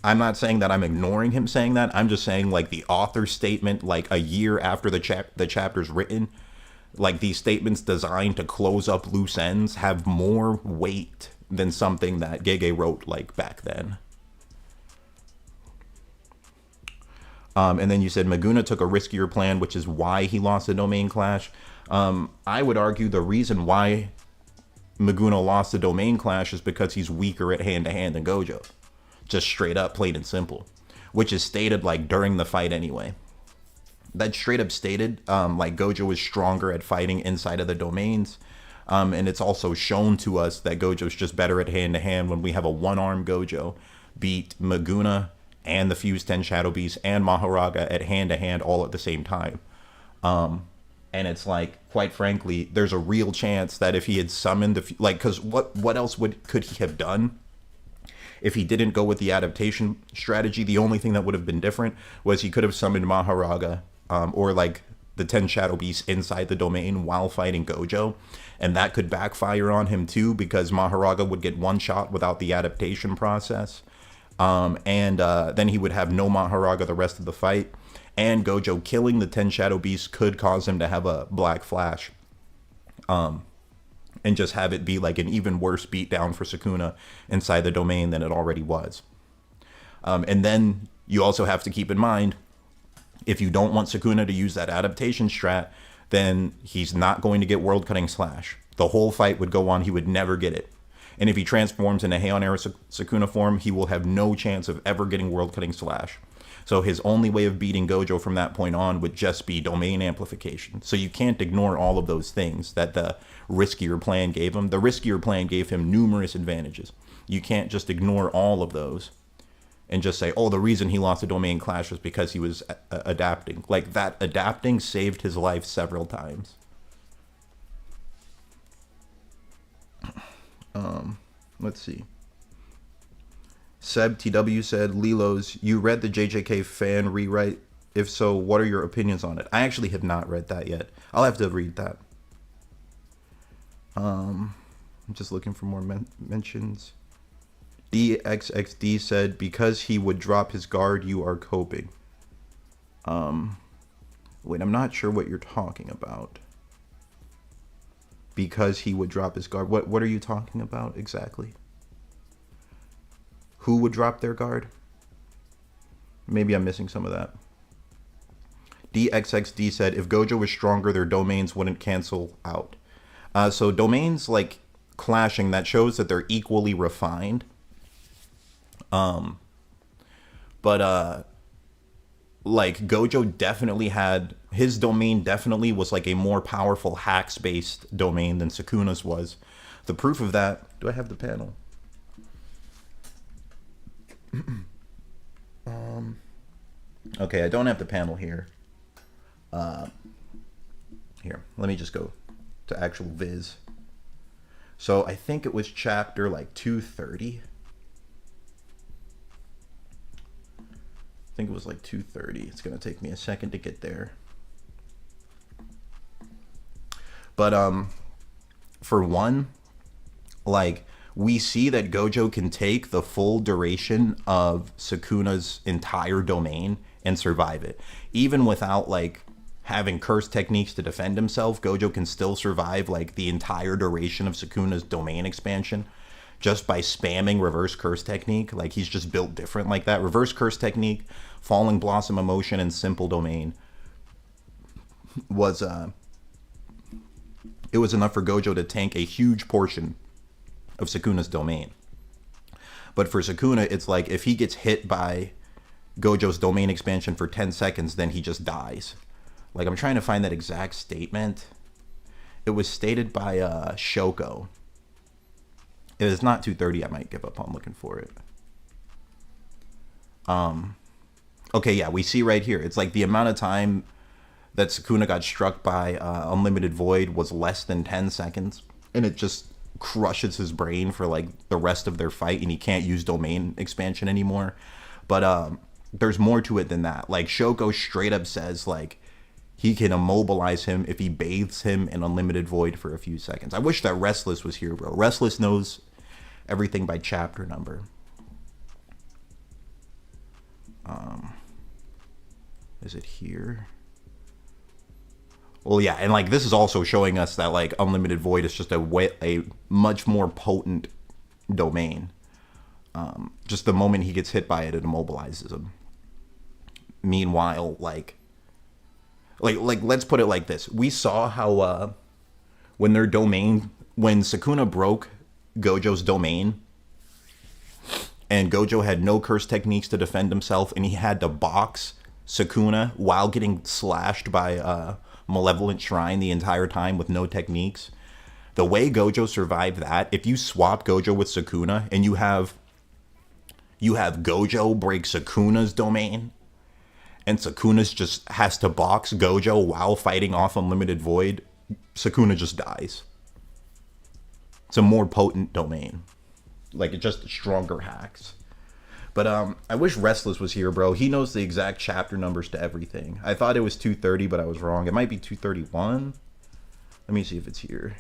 I'm not saying that I'm ignoring him saying that. I'm just saying, like, the author's statement, like a year after the chapter's written, like, these statements designed to close up loose ends have more weight than something that Gege wrote like back then. And then you said Maguna took a riskier plan, which is why he lost the domain clash. I would argue the reason why Maguna lost the domain clash is because he's weaker at hand-to-hand than Gojo. Just straight up, plain and simple. Which is stated, like, during the fight anyway. That's straight up stated, like, Gojo is stronger at fighting inside of the domains. And it's also shown to us that Gojo's just better at hand-to-hand when we have a one-arm Gojo beat Maguna and the Fused 10 Shadow Beasts and Maharaga at hand-to-hand all at the same time. And it's like, quite frankly, there's a real chance that if he had summoned because what else could he have done if he didn't go with the adaptation strategy? The only thing that would have been different was he could have summoned Maharaga or like the 10 Shadow Beasts inside the domain while fighting Gojo, and that could backfire on him too, because Maharaga would get one shot without the adaptation process. And then he would have no Maharaga the rest of the fight, and Gojo killing the 10 Shadow Beasts could cause him to have a Black Flash, and just have it be like an even worse beatdown for Sukuna inside the domain than it already was. And then you also have to keep in mind, if you don't want Sukuna to use that adaptation strat, then he's not going to get World Cutting Slash. The whole fight would go on, he would never get it. And if he transforms into Heian era Sukuna form, he will have no chance of ever getting World Cutting Slash. So his only way of beating Gojo from that point on would just be domain amplification. So you can't ignore all of those things that the riskier plan gave him. The riskier plan gave him numerous advantages. You can't just ignore all of those and just say, oh, the reason he lost the domain clash was because he was adapting. Like, that adapting saved his life several times. Let's see. Seb TW said, Lilos, you read the JJK fan rewrite? If so, what are your opinions on it? I actually have not read that yet. I'll have to read that. I'm just looking for more mentions. DXXD said, because he would drop his guard, you are coping. Wait, I'm not sure what you're talking about. Because he would drop his guard. What are you talking about exactly? Who would drop their guard? Maybe I'm missing some of that. DXXD said, if Gojo was stronger, their domains wouldn't cancel out. So domains, like, clashing, that shows that they're equally refined. But like Gojo definitely had his domain definitely was like a more powerful hacks based domain than Sukuna's was. The proof of that, do I have the panel? Okay, I don't have the panel here. Here, let me just go to actual Viz. So I think it was chapter like 230. I think it was like 230. It's gonna take me a second to get there. But for one, like we see that Gojo can take the full duration of Sukuna's entire domain and survive it. Even without like having curse techniques to defend himself, Gojo can still survive like the entire duration of Sukuna's domain expansion just by spamming reverse curse technique. Like he's just built different like that. Reverse curse technique, falling blossom emotion, and simple domain was it was enough for Gojo to tank a huge portion of Sukuna's domain. But for Sukuna, it's like if he gets hit by Gojo's domain expansion for 10 seconds, then he just dies. Like I'm trying to find that exact statement. It was stated by Shoko. If it's not 230, I might give up on looking for it. Okay, yeah, we see right here. It's like the amount of time that Sukuna got struck by Unlimited Void was less than 10 seconds. And it just crushes his brain for like the rest of their fight, and he can't use domain expansion anymore. But there's more to it than that. Like Shoko straight up says like he can immobilize him if he bathes him in Unlimited Void for a few seconds. I wish that Restless was here, bro. Restless knows everything by chapter number. Is it here? Well, yeah, and like this is also showing us that like Unlimited Void is just a much more potent domain. Just the moment he gets hit by it, it immobilizes him. Meanwhile, like let's put it like this: we saw how when Sukuna broke Gojo's domain, and Gojo had no curse techniques to defend himself, and he had to box Sukuna while getting slashed by Malevolent Shrine the entire time with no techniques. The way Gojo survived that, if you swap Gojo with Sukuna and you have Gojo break Sukuna's domain, and Sukuna's just has to box Gojo while fighting off Unlimited Void, Sukuna just dies. It's a more potent domain. Like, it just stronger hacks. But I wish Restless was here, bro. He knows the exact chapter numbers to everything. I thought it was 230, but I was wrong. It might be 231. Let me see if it's here.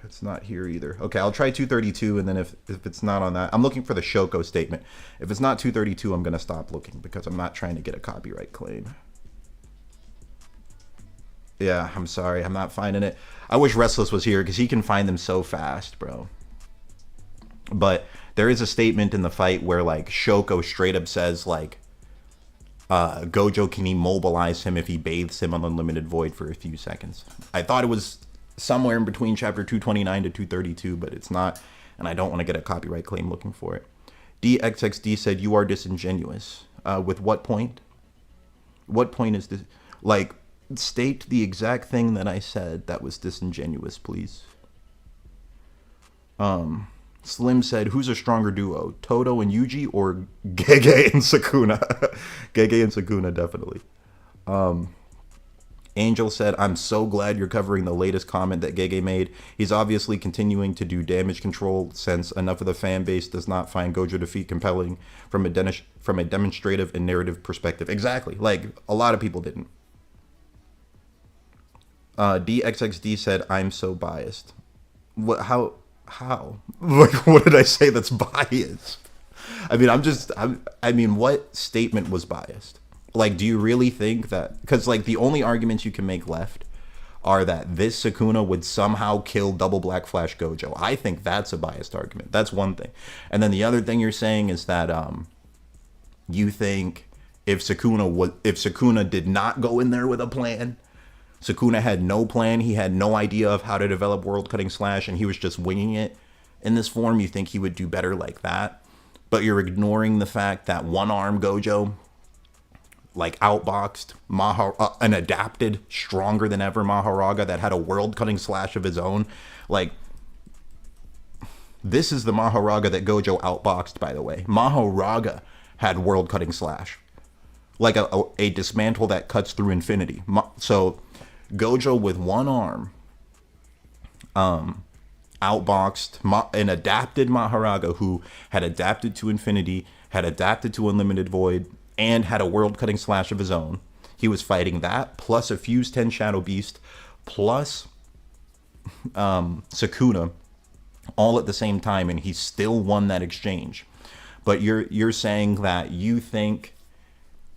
It's not here either. Okay, I'll try 232, and then if it's not on that, I'm looking for the Shoko statement. If it's not 232, I'm going to stop looking because I'm not trying to get a copyright claim. Yeah, I'm sorry. I'm not finding it. I wish Restless was here because he can find them so fast, bro. But there is a statement in the fight where like Shoko straight up says like Gojo can immobilize him if he bathes him on Unlimited Void for a few seconds. I thought it was somewhere in between chapter 229 to 232, but it's not, and I don't want to get a copyright claim looking for it. DXXD said, "You are disingenuous." With what point? What point is this? Like, state the exact thing that I said that was disingenuous, please. Slim said, "Who's a stronger duo, Todo and Yuji or Gege and Sukuna?" Gege and Sukuna, definitely. Angel said, "I'm so glad you're covering the latest comment that Gege made. He's obviously continuing to do damage control since enough of the fan base does not find Gojo defeat compelling from a demonstrative and narrative perspective." Exactly. Like, a lot of people didn't. DXXD said, "I'm so biased." What? How? Like, what did I say that's biased? I mean, what statement was biased? Like, do you really think that? Because, like, the only arguments you can make left are that this Sukuna would somehow kill Double Black Flash Gojo. I think that's a biased argument. That's one thing. And then the other thing you're saying is that you think if Sukuna did not go in there with a plan, Sukuna had no plan, he had no idea of how to develop World Cutting Slash, and he was just winging it in this form, you think he would do better like that? but you're ignoring the fact that one arm Gojo like outboxed an adapted, stronger than ever Maharaga that had a world cutting slash of his own. Like, this is the Maharaga that Gojo outboxed, by the way. Maharaga had world cutting slash, like a dismantle that cuts through infinity. So Gojo with one arm outboxed an adapted Maharaga who had adapted to infinity, had adapted to unlimited void, and had a world cutting slash of his own. He was fighting that plus a fused 10 Shadow Beast plus Sukuna all at the same time, and he still won that exchange. But you're saying that you think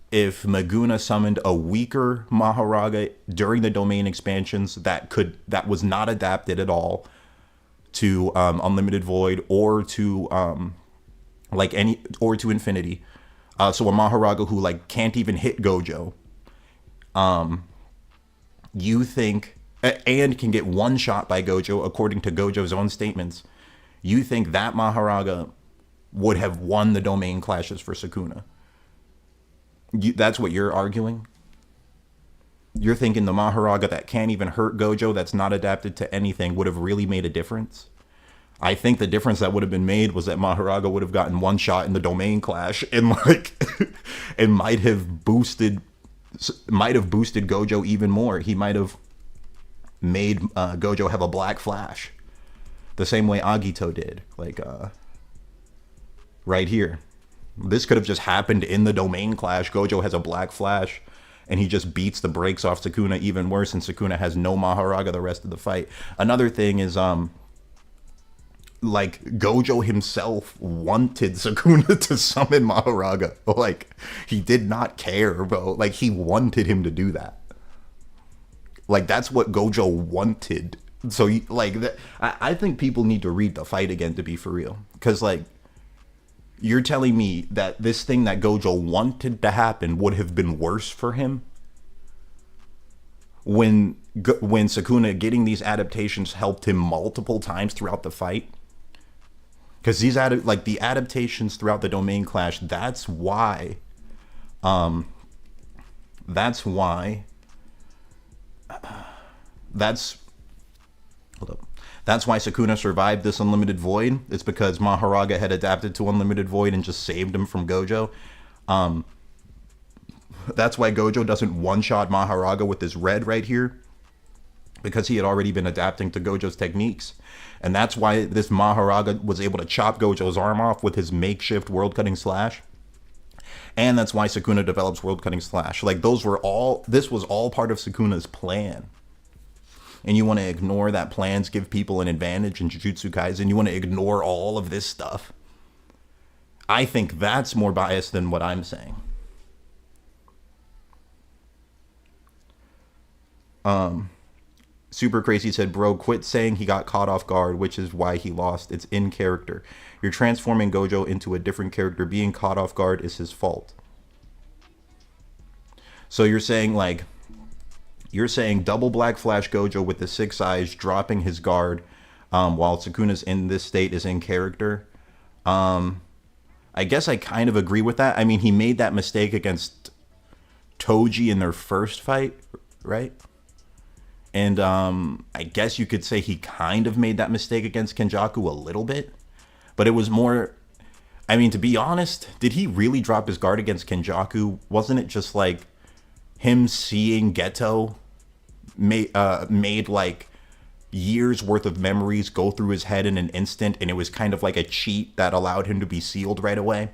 if Maguna summoned a weaker Maharaga during the domain expansions that was not adapted at all to unlimited void or to to infinity, so a Maharaga who like can't even hit Gojo, you think, and can get one shot by Gojo according to Gojo's own statements, you think that Maharaga would have won the domain clashes for Sukuna? That's what you're arguing? You're thinking the Maharaga that can't even hurt Gojo, that's not adapted to anything, would have really made a difference? I think the difference that would have been made was that Maharaga would have gotten one shot in the domain clash and like and might have boosted Gojo even more. He might have made Gojo have a black flash the same way Agito did, like right here. This could have just happened in the domain clash. Gojo has a black flash and he just beats the brakes off Sukuna even worse, and Sukuna has no Maharaga the rest of the fight. Another thing is like Gojo himself wanted Sukuna to summon Maharaga. Like, he did not care, bro. Like, he wanted him to do that. Like, that's what Gojo wanted. So, like, I think people need to read the fight again to be for real. Because, like, you're telling me that this thing that Gojo wanted to happen would have been worse for him when Sukuna getting these adaptations helped him multiple times throughout the fight? Because these the adaptations throughout the domain clash, that's why Sukuna survived this unlimited void. It's because Maharaga had adapted to unlimited void and just saved him from Gojo. That's why Gojo doesn't one-shot Maharaga with his red right here, because he had already been adapting to Gojo's techniques. And that's why this Maharaga was able to chop Gojo's arm off with his makeshift world-cutting slash. And that's why Sukuna develops world-cutting slash. Like, this was all part of Sukuna's plan. And you want to ignore that plans give people an advantage in Jujutsu Kaisen. You want to ignore all of this stuff. I think that's more biased than what I'm saying. Super Crazy said, bro, quit saying he got caught off guard, which is why he lost. It's in character. You're transforming Gojo into a different character. Being caught off guard is his fault. So you're saying, like, double black flash Gojo with the 6 eyes dropping his guard while Sukuna's in this state is in character. I guess I kind of agree with that. I mean, he made that mistake against Toji in their first fight, right? And I guess you could say he kind of made that mistake against Kenjaku a little bit. But it was more... I mean, to be honest, did he really drop his guard against Kenjaku? Wasn't it just like him seeing Geto made like years worth of memories go through his head in an instant, and it was kind of like a cheat that allowed him to be sealed right away?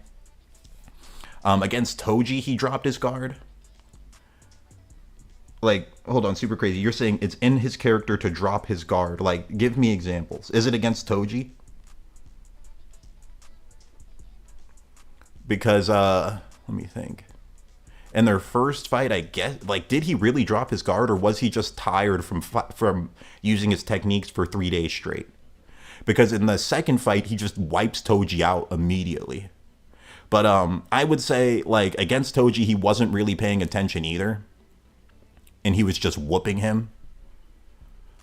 Against Toji, he dropped his guard. Like, hold on, Super Crazy. You're saying it's in his character to drop his guard. Like, give me examples. Is it against Toji? Because, let me think. In their first fight, I guess, like, did he really drop his guard, or was he just tired from using his techniques for 3 days straight? Because in the second fight, he just wipes Toji out immediately. But I would say, like, against Toji, he wasn't really paying attention either. And he was just whooping him.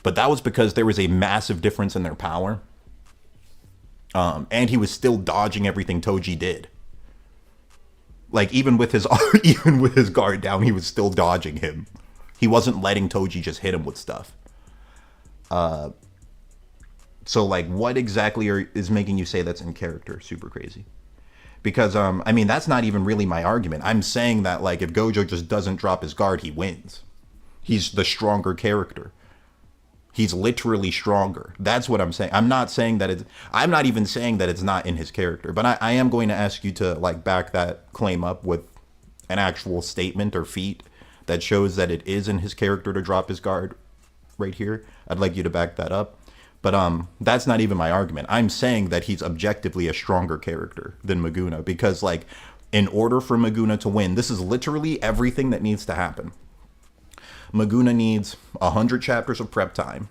But that was because there was a massive difference in their power. And he was still dodging everything Toji did. Like even with his even with his guard down, he was still dodging him. He wasn't letting Toji just hit him with stuff. So like, what exactly is making you say that's in character? Super crazy. Because I mean, that's not even really my argument. I'm saying that like, if Gojo just doesn't drop his guard, he wins. He's the stronger character. He's literally stronger. That's what I'm saying. I'm not saying that it's. I'm not even saying that it's not in his character. But I am going to ask you to like back that claim up with an actual statement or feat that shows that it is in his character to drop his guard right here. I'd like you to back that up. But that's not even my argument. I'm saying that he's objectively a stronger character than Maguna because like, in order for Maguna to win, this is literally everything that needs to happen. Maguna needs 100 chapters of prep time.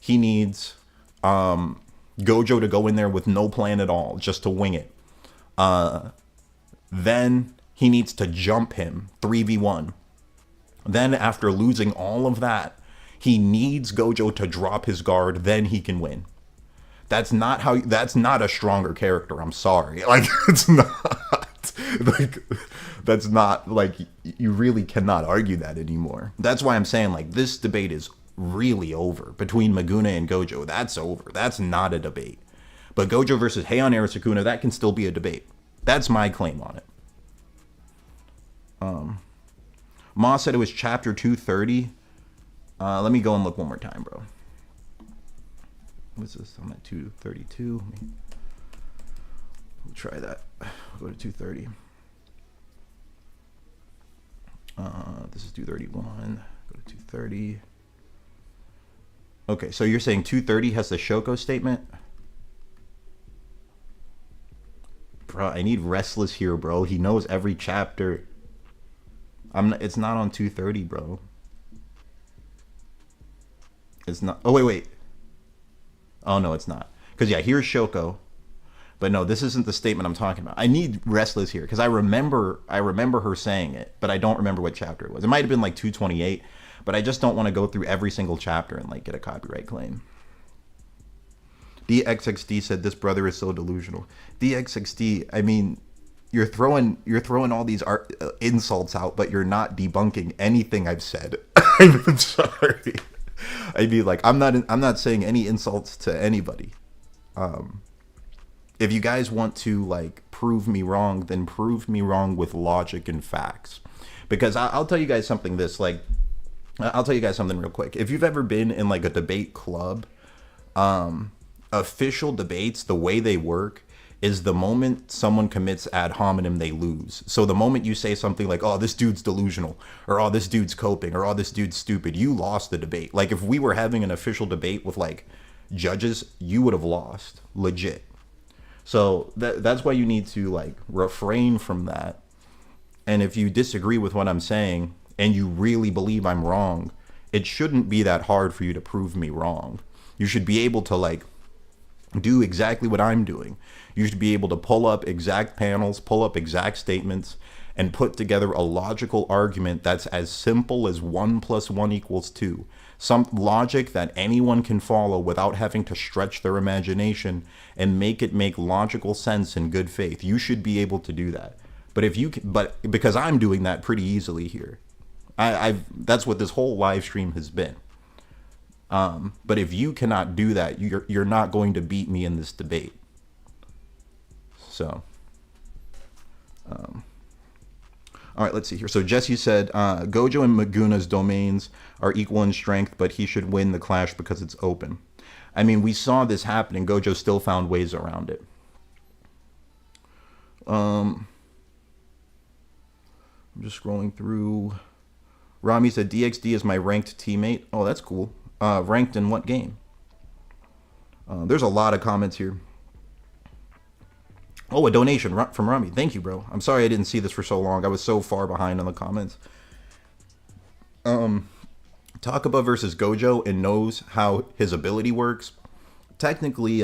He needs Gojo to go in there with no plan at all, just to wing it. Then he needs to jump him 3v1. Then after losing all of that, he needs Gojo to drop his guard, then he can win. That's not a stronger character. I'm sorry. Like, it's not like, that's not like, you really cannot argue that anymore. That's why I'm saying like, this debate is really over between Maguna and Gojo. That's over. That's not a debate. But Gojo versus Heian era Sukuna, that can still be a debate. That's my claim on it. Ma said it was chapter 230. Let me go and look one more time, bro. What's this? I'm at 232. We'll try that. We'll go to 230. This is 231. Go to 230. Okay, so you're saying 230 has the Shoko statement? Bro, I need Restless here, bro. He knows every chapter. It's not on 230, bro. It's not. Oh, wait. Oh, no, it's not. Because, yeah, here's Shoko. But no, this isn't the statement I'm talking about. I need Restless here because I remember her saying it, but I don't remember what chapter it was. It might have been like 228, but I just don't want to go through every single chapter and like get a copyright claim. DXXD said this brother is so delusional. DXXD, I mean, you're throwing all these insults out, but you're not debunking anything I've said. I'm sorry. I mean, like, I'm not saying any insults to anybody. If you guys want to like prove me wrong, then prove me wrong with logic and facts. Because I'll tell you guys something. I'll tell you guys something real quick. If you've ever been in like a debate club, official debates, the way they work is the moment someone commits ad hominem, they lose. So the moment you say something like, oh, this dude's delusional, or oh, this dude's coping, or oh, this dude's stupid, you lost the debate. Like if we were having an official debate with like judges, you would have lost, legit. So that's why you need to like refrain from that. And if you disagree with what I'm saying and you really believe I'm wrong, it shouldn't be that hard for you to prove me wrong. You should be able to like do exactly what I'm doing. You should be able to pull up exact panels, pull up exact statements, and put together a logical argument that's as simple as 1 + 1 = 2. Some logic that anyone can follow without having to stretch their imagination and make it make logical sense in good faith. You should be able to do that. But because I'm doing that pretty easily here. That's what this whole live stream has been. But if you cannot do that, you're not going to beat me in this debate. So, all right, let's see here. So Jesse said, Gojo and Maguna's domains are equal in strength, but he should win the clash because it's open. I mean, we saw this happening. Gojo still found ways around it. I'm just scrolling through. Rami said, DXD is my ranked teammate. Oh, that's cool. Ranked in what game? There's a lot of comments here. Oh, a donation from Rami. Thank you, bro. I'm sorry I didn't see this for so long. I was so far behind on the comments. Takaba versus Gojo and knows how his ability works. Technically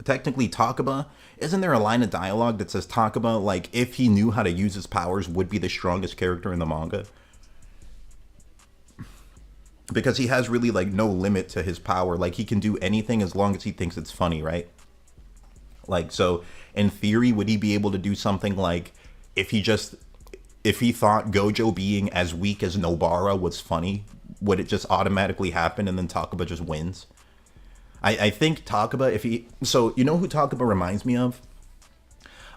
Takaba, isn't there a line of dialogue that says Takaba, like, if he knew how to use his powers, would be the strongest character in the manga? Because he has really, like, no limit to his power. Like, he can do anything as long as he thinks it's funny, right? Like, so in theory, would he be able to do something like if he just if he thought Gojo being as weak as Nobara was funny, would it just automatically happen and then Takaba just wins? I think Takaba, if he so you know who Takaba reminds me of?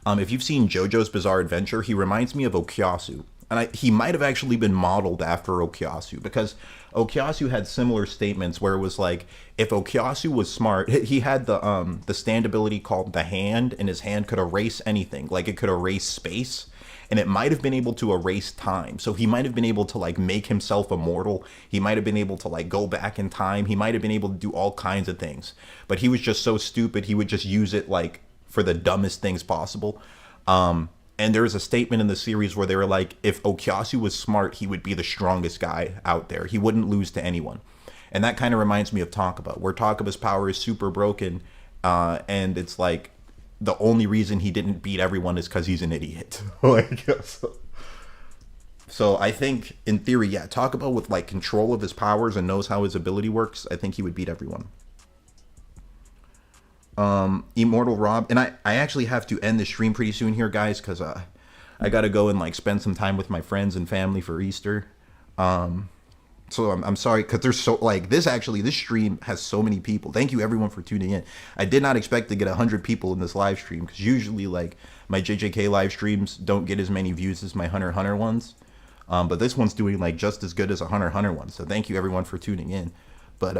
If you've seen JoJo's Bizarre Adventure, he reminds me of Okyasu. And he might have actually been modeled after Okyasu, because Okyasu had similar statements where it was like, if Okyasu was smart, he had the stand ability called the Hand, and his hand could erase anything. Like, it could erase space, and it might have been able to erase time. So he might have been able to, like, make himself immortal. He might have been able to, like, go back in time. He might have been able to do all kinds of things. But he was just so stupid, he would just use it, like, for the dumbest things possible. And there was a statement in the series where they were like, if Okyasu was smart, he would be the strongest guy out there. He wouldn't lose to anyone. And that kind of reminds me of Takaba, where Takaba's power is super broken. And it's like, the only reason he didn't beat everyone is because he's an idiot. Like, so I think, in theory, yeah, Takaba with, like, control of his powers and knows how his ability works, I think he would beat everyone. Immortal Rob, and I actually have to end the stream pretty soon here, guys, because I gotta go and, like, spend some time with my friends and family for Easter. So I'm sorry, because there's so, like, this stream has so many people. Thank you everyone for tuning in. I did not expect to get 100 people in this live stream, because usually, like, my JJK live streams don't get as many views as my Hunter x Hunter ones. But this one's doing, like, just as good as a Hunter x Hunter one. So thank you everyone for tuning in. But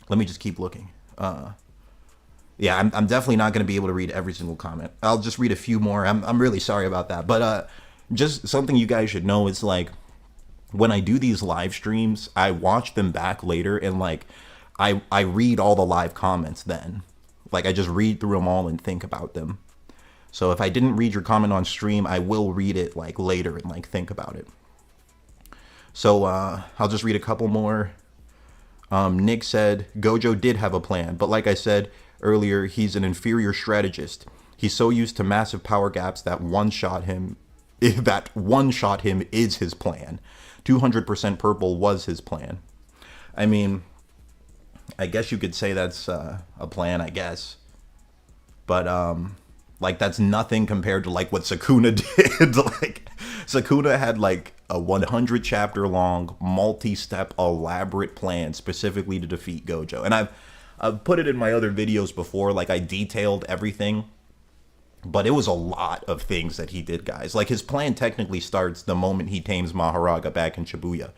let me just keep looking. Yeah, I'm definitely not going to be able to read every single comment. I'll just read a few more. I'm really sorry about that. But just something you guys should know is, like, when I do these live streams, I watch them back later, and, like, I read all the live comments then. Like, I just read through them all and think about them. So if I didn't read your comment on stream, I will read it, like, later and, like, think about it. So I'll just read a couple more. Nick said, Gojo did have a plan, but like I said earlier, he's an inferior strategist. He's so used to massive power gaps that one shot him is his plan. 200% purple was his plan. I mean, I guess you could say that's a plan, I guess. But like, that's nothing compared to, like, what Sukuna did. Like, Sukuna had, like, a 100 chapter long, multi-step, elaborate plan specifically to defeat Gojo. And I've put it in my other videos before, like, I detailed everything, but it was a lot of things that he did, guys. Like, his plan technically starts the moment he tames Maharaga back in Shibuya.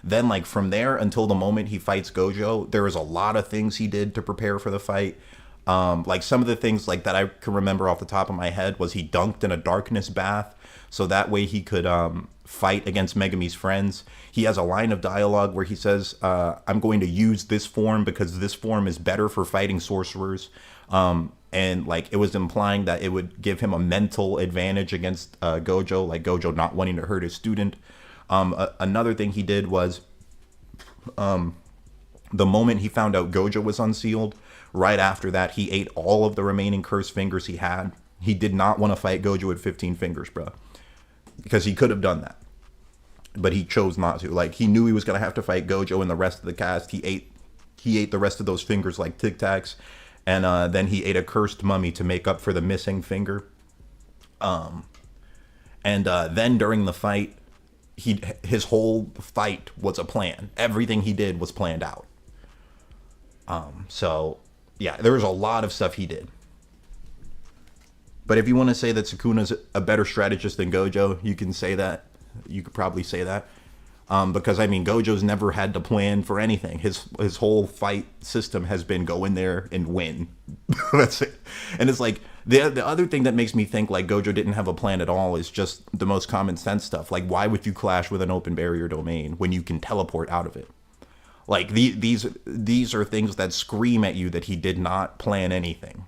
Then, like, from there until the moment he fights Gojo, there was a lot of things he did to prepare for the fight. Like, some of the things, like, that I can remember off the top of my head was he dunked in a darkness bath, so that way he could fight against Megumi's friends. He has a line of dialogue where he says, I'm going to use this form because this form is better for fighting sorcerers. And, like, it was implying that it would give him a mental advantage against Gojo, like Gojo not wanting to hurt his student. Another thing he did was, the moment he found out Gojo was unsealed, right after that, he ate all of the remaining cursed fingers he had. He did not want to fight Gojo with 15 fingers, bro. Because he could have done that. But he chose not to. Like, he knew he was going to have to fight Gojo and the rest of the cast. He ate the rest of those fingers like Tic Tacs. And then he ate a cursed mummy to make up for the missing finger. And then during the fight, his whole fight was a plan. Everything he did was planned out. So, yeah, there was a lot of stuff he did. But if you want to say that Sukuna's a better strategist than Gojo, you can say that. You could probably say that. Because, I mean, Gojo's never had to plan for anything. His whole fight system has been go in there and win. That's it. And it's like, the other thing that makes me think, like, Gojo didn't have a plan at all is just the most common sense stuff. Like, why would you clash with an open barrier domain when you can teleport out of it? Like, these are things that scream at you that he did not plan anything.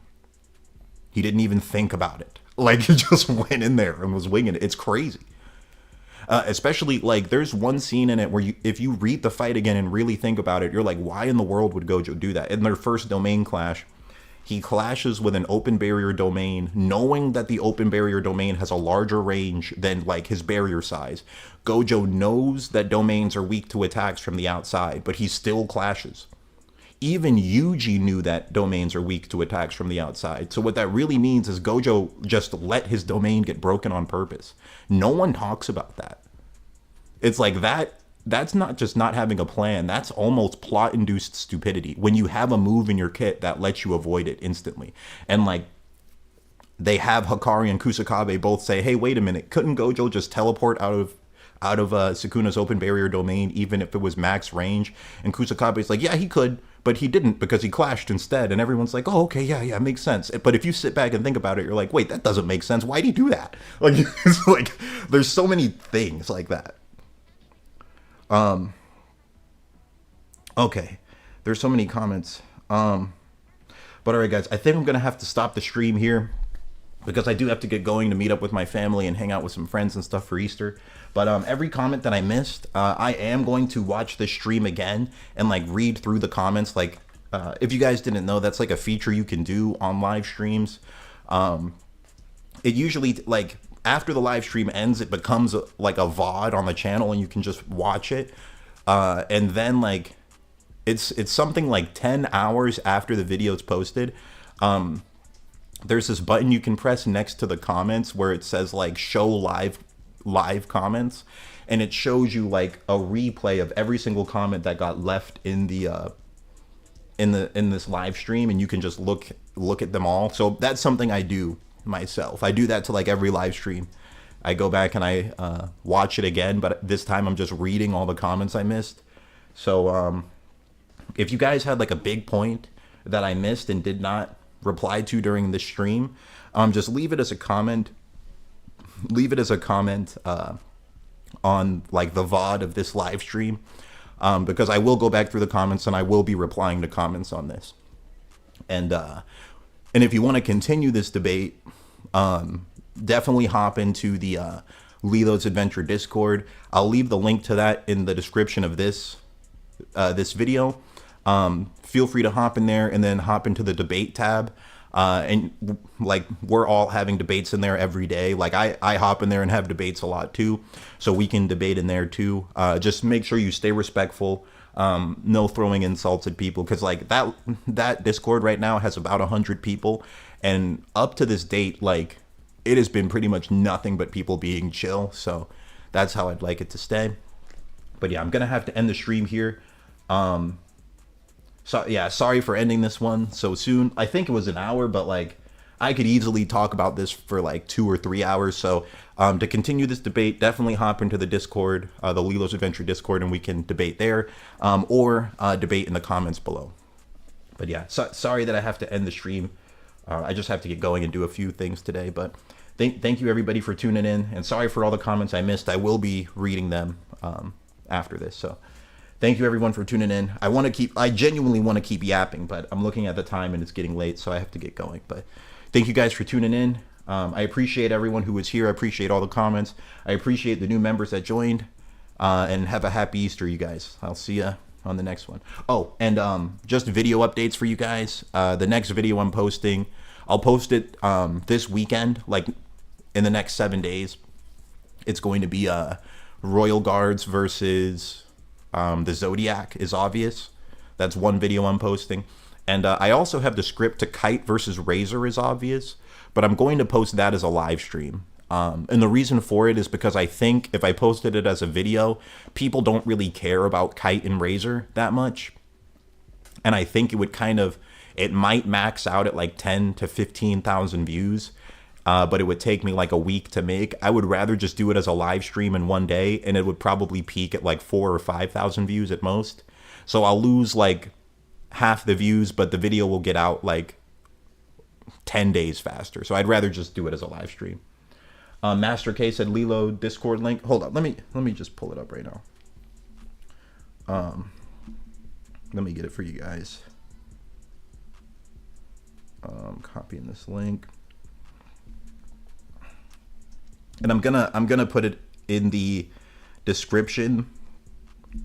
He didn't even think about it. Like, he just went in there and was winging it. It's crazy. Especially, like, there's one scene in it where if you read the fight again and really think about it, you're like, why in the world would Gojo do that? In their first domain clash, he clashes with an open barrier domain, knowing that the open barrier domain has a larger range than, like, his barrier size. Gojo knows that domains are weak to attacks from the outside, but he still clashes. even Yuji knew that domains are weak to attacks from the outside. So what that really means is Gojo just let his domain get broken on purpose. No one talks about that. It's like that's not just not having a plan. That's almost plot-induced stupidity. When you have a move in your kit that lets you avoid it instantly. And like, they have Hikari and Kusakabe both say, hey, wait a minute, couldn't Gojo just teleport out of Sukuna's open barrier domain even if it was max range? And Kusakabe's like, yeah, he could, but he didn't because he clashed instead. And everyone's like, oh, okay, yeah, makes sense. But if you sit back and think about it, you're like, wait, that doesn't make sense. Why'd he do that? Like, it's like, there's so many things like that. Okay, there's so many comments. But all right, guys, I think I'm gonna have to stop the stream here, because I do have to get going to meet up with my family and hang out with some friends and stuff for Easter. But every comment that I missed, I am going to watch the stream again and like read through the comments. Like, if you guys didn't know, that's like a feature you can do on live streams. It usually, like, after the live stream ends, it becomes like a VOD on the channel and you can just watch it. And then like, it's something like 10 hours after the video is posted. There's this button you can press next to the comments where it says like show live comments, and it shows you like a replay of every single comment that got left in the in this live stream, and you can just look at them all. So that's something I do myself. I do that to like every live stream. I go back and I watch it again, but this time I'm just reading all the comments I missed. So if you guys had like a big point that I missed and did not reply to during the stream, just leave it as a comment. Leave it as a comment on like the VOD of this live stream, because I will go back through the comments and I will be replying to comments on this. And if you want to continue this debate, definitely hop into the Lilo's Adventure Discord. I'll leave the link to that in the description of this video. Feel free to hop in there and then hop into the debate tab. And like, we're all having debates in there every day. Like I hop in there and have debates a lot too. So we can debate in there too. Just make sure you stay respectful. No throwing insults at people. Cause like that Discord right now has about 100 people. And up to this date, like, it has been pretty much nothing but people being chill. So that's how I'd like it to stay. But yeah, I'm going to have to end the stream here. So yeah, sorry for ending this one so soon. I think it was an hour, but like, I could easily talk about this for like 2 or 3 hours. So to continue this debate, definitely hop into the Discord, the Lilo's Adventure Discord, and we can debate there, or debate in the comments below. But yeah, sorry that I have to end the stream. I just have to get going and do a few things today. But thank you everybody for tuning in, and sorry for all the comments I missed. I will be reading them after this. So thank you everyone for tuning in. I genuinely want to keep yapping, but I'm looking at the time and it's getting late, so I have to get going. But thank you guys for tuning in. I appreciate everyone who was here. I appreciate all the comments. I appreciate the new members that joined. And have a happy Easter, you guys. I'll see ya on the next one. Oh, and just video updates for you guys. The next video I'm posting, I'll post it this weekend, like in the next 7 days. It's going to be Royal Guards versus the Zodiac is obvious. That's one video I'm posting. And I also have the script to Kite versus Razor is obvious, but I'm going to post that as a live stream. And the reason for it is because I think if I posted it as a video, people don't really care about Kite and Razor that much. And I think it might max out at like 10 to 15,000 views. But it would take me like a week to make. I would rather just do it as a live stream in one day, and it would probably peak at like 4,000 or 5,000 views at most. So I'll lose like half the views, but the video will get out like 10 days faster. So I'd rather just do it as a live stream. Master K said Lilo Discord link. Hold up, let me just pull it up right now. Let me get it for you guys. Copying this link. And I'm gonna put it in the description.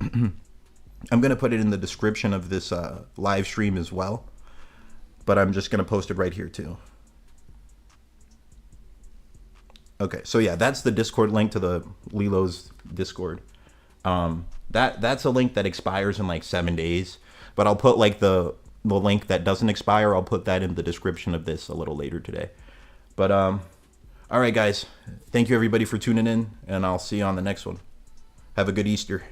I'm gonna put it in the description of this live stream as well, but I'm just gonna post it right here too. Okay, so yeah, that's the Discord link to the Lilo's Discord. That's a link that expires in like 7 days, But I'll put like the link that doesn't expire. I'll put that in the description of this a little later today. But all right, guys. Thank you everybody for tuning in, and I'll see you on the next one. Have a good Easter.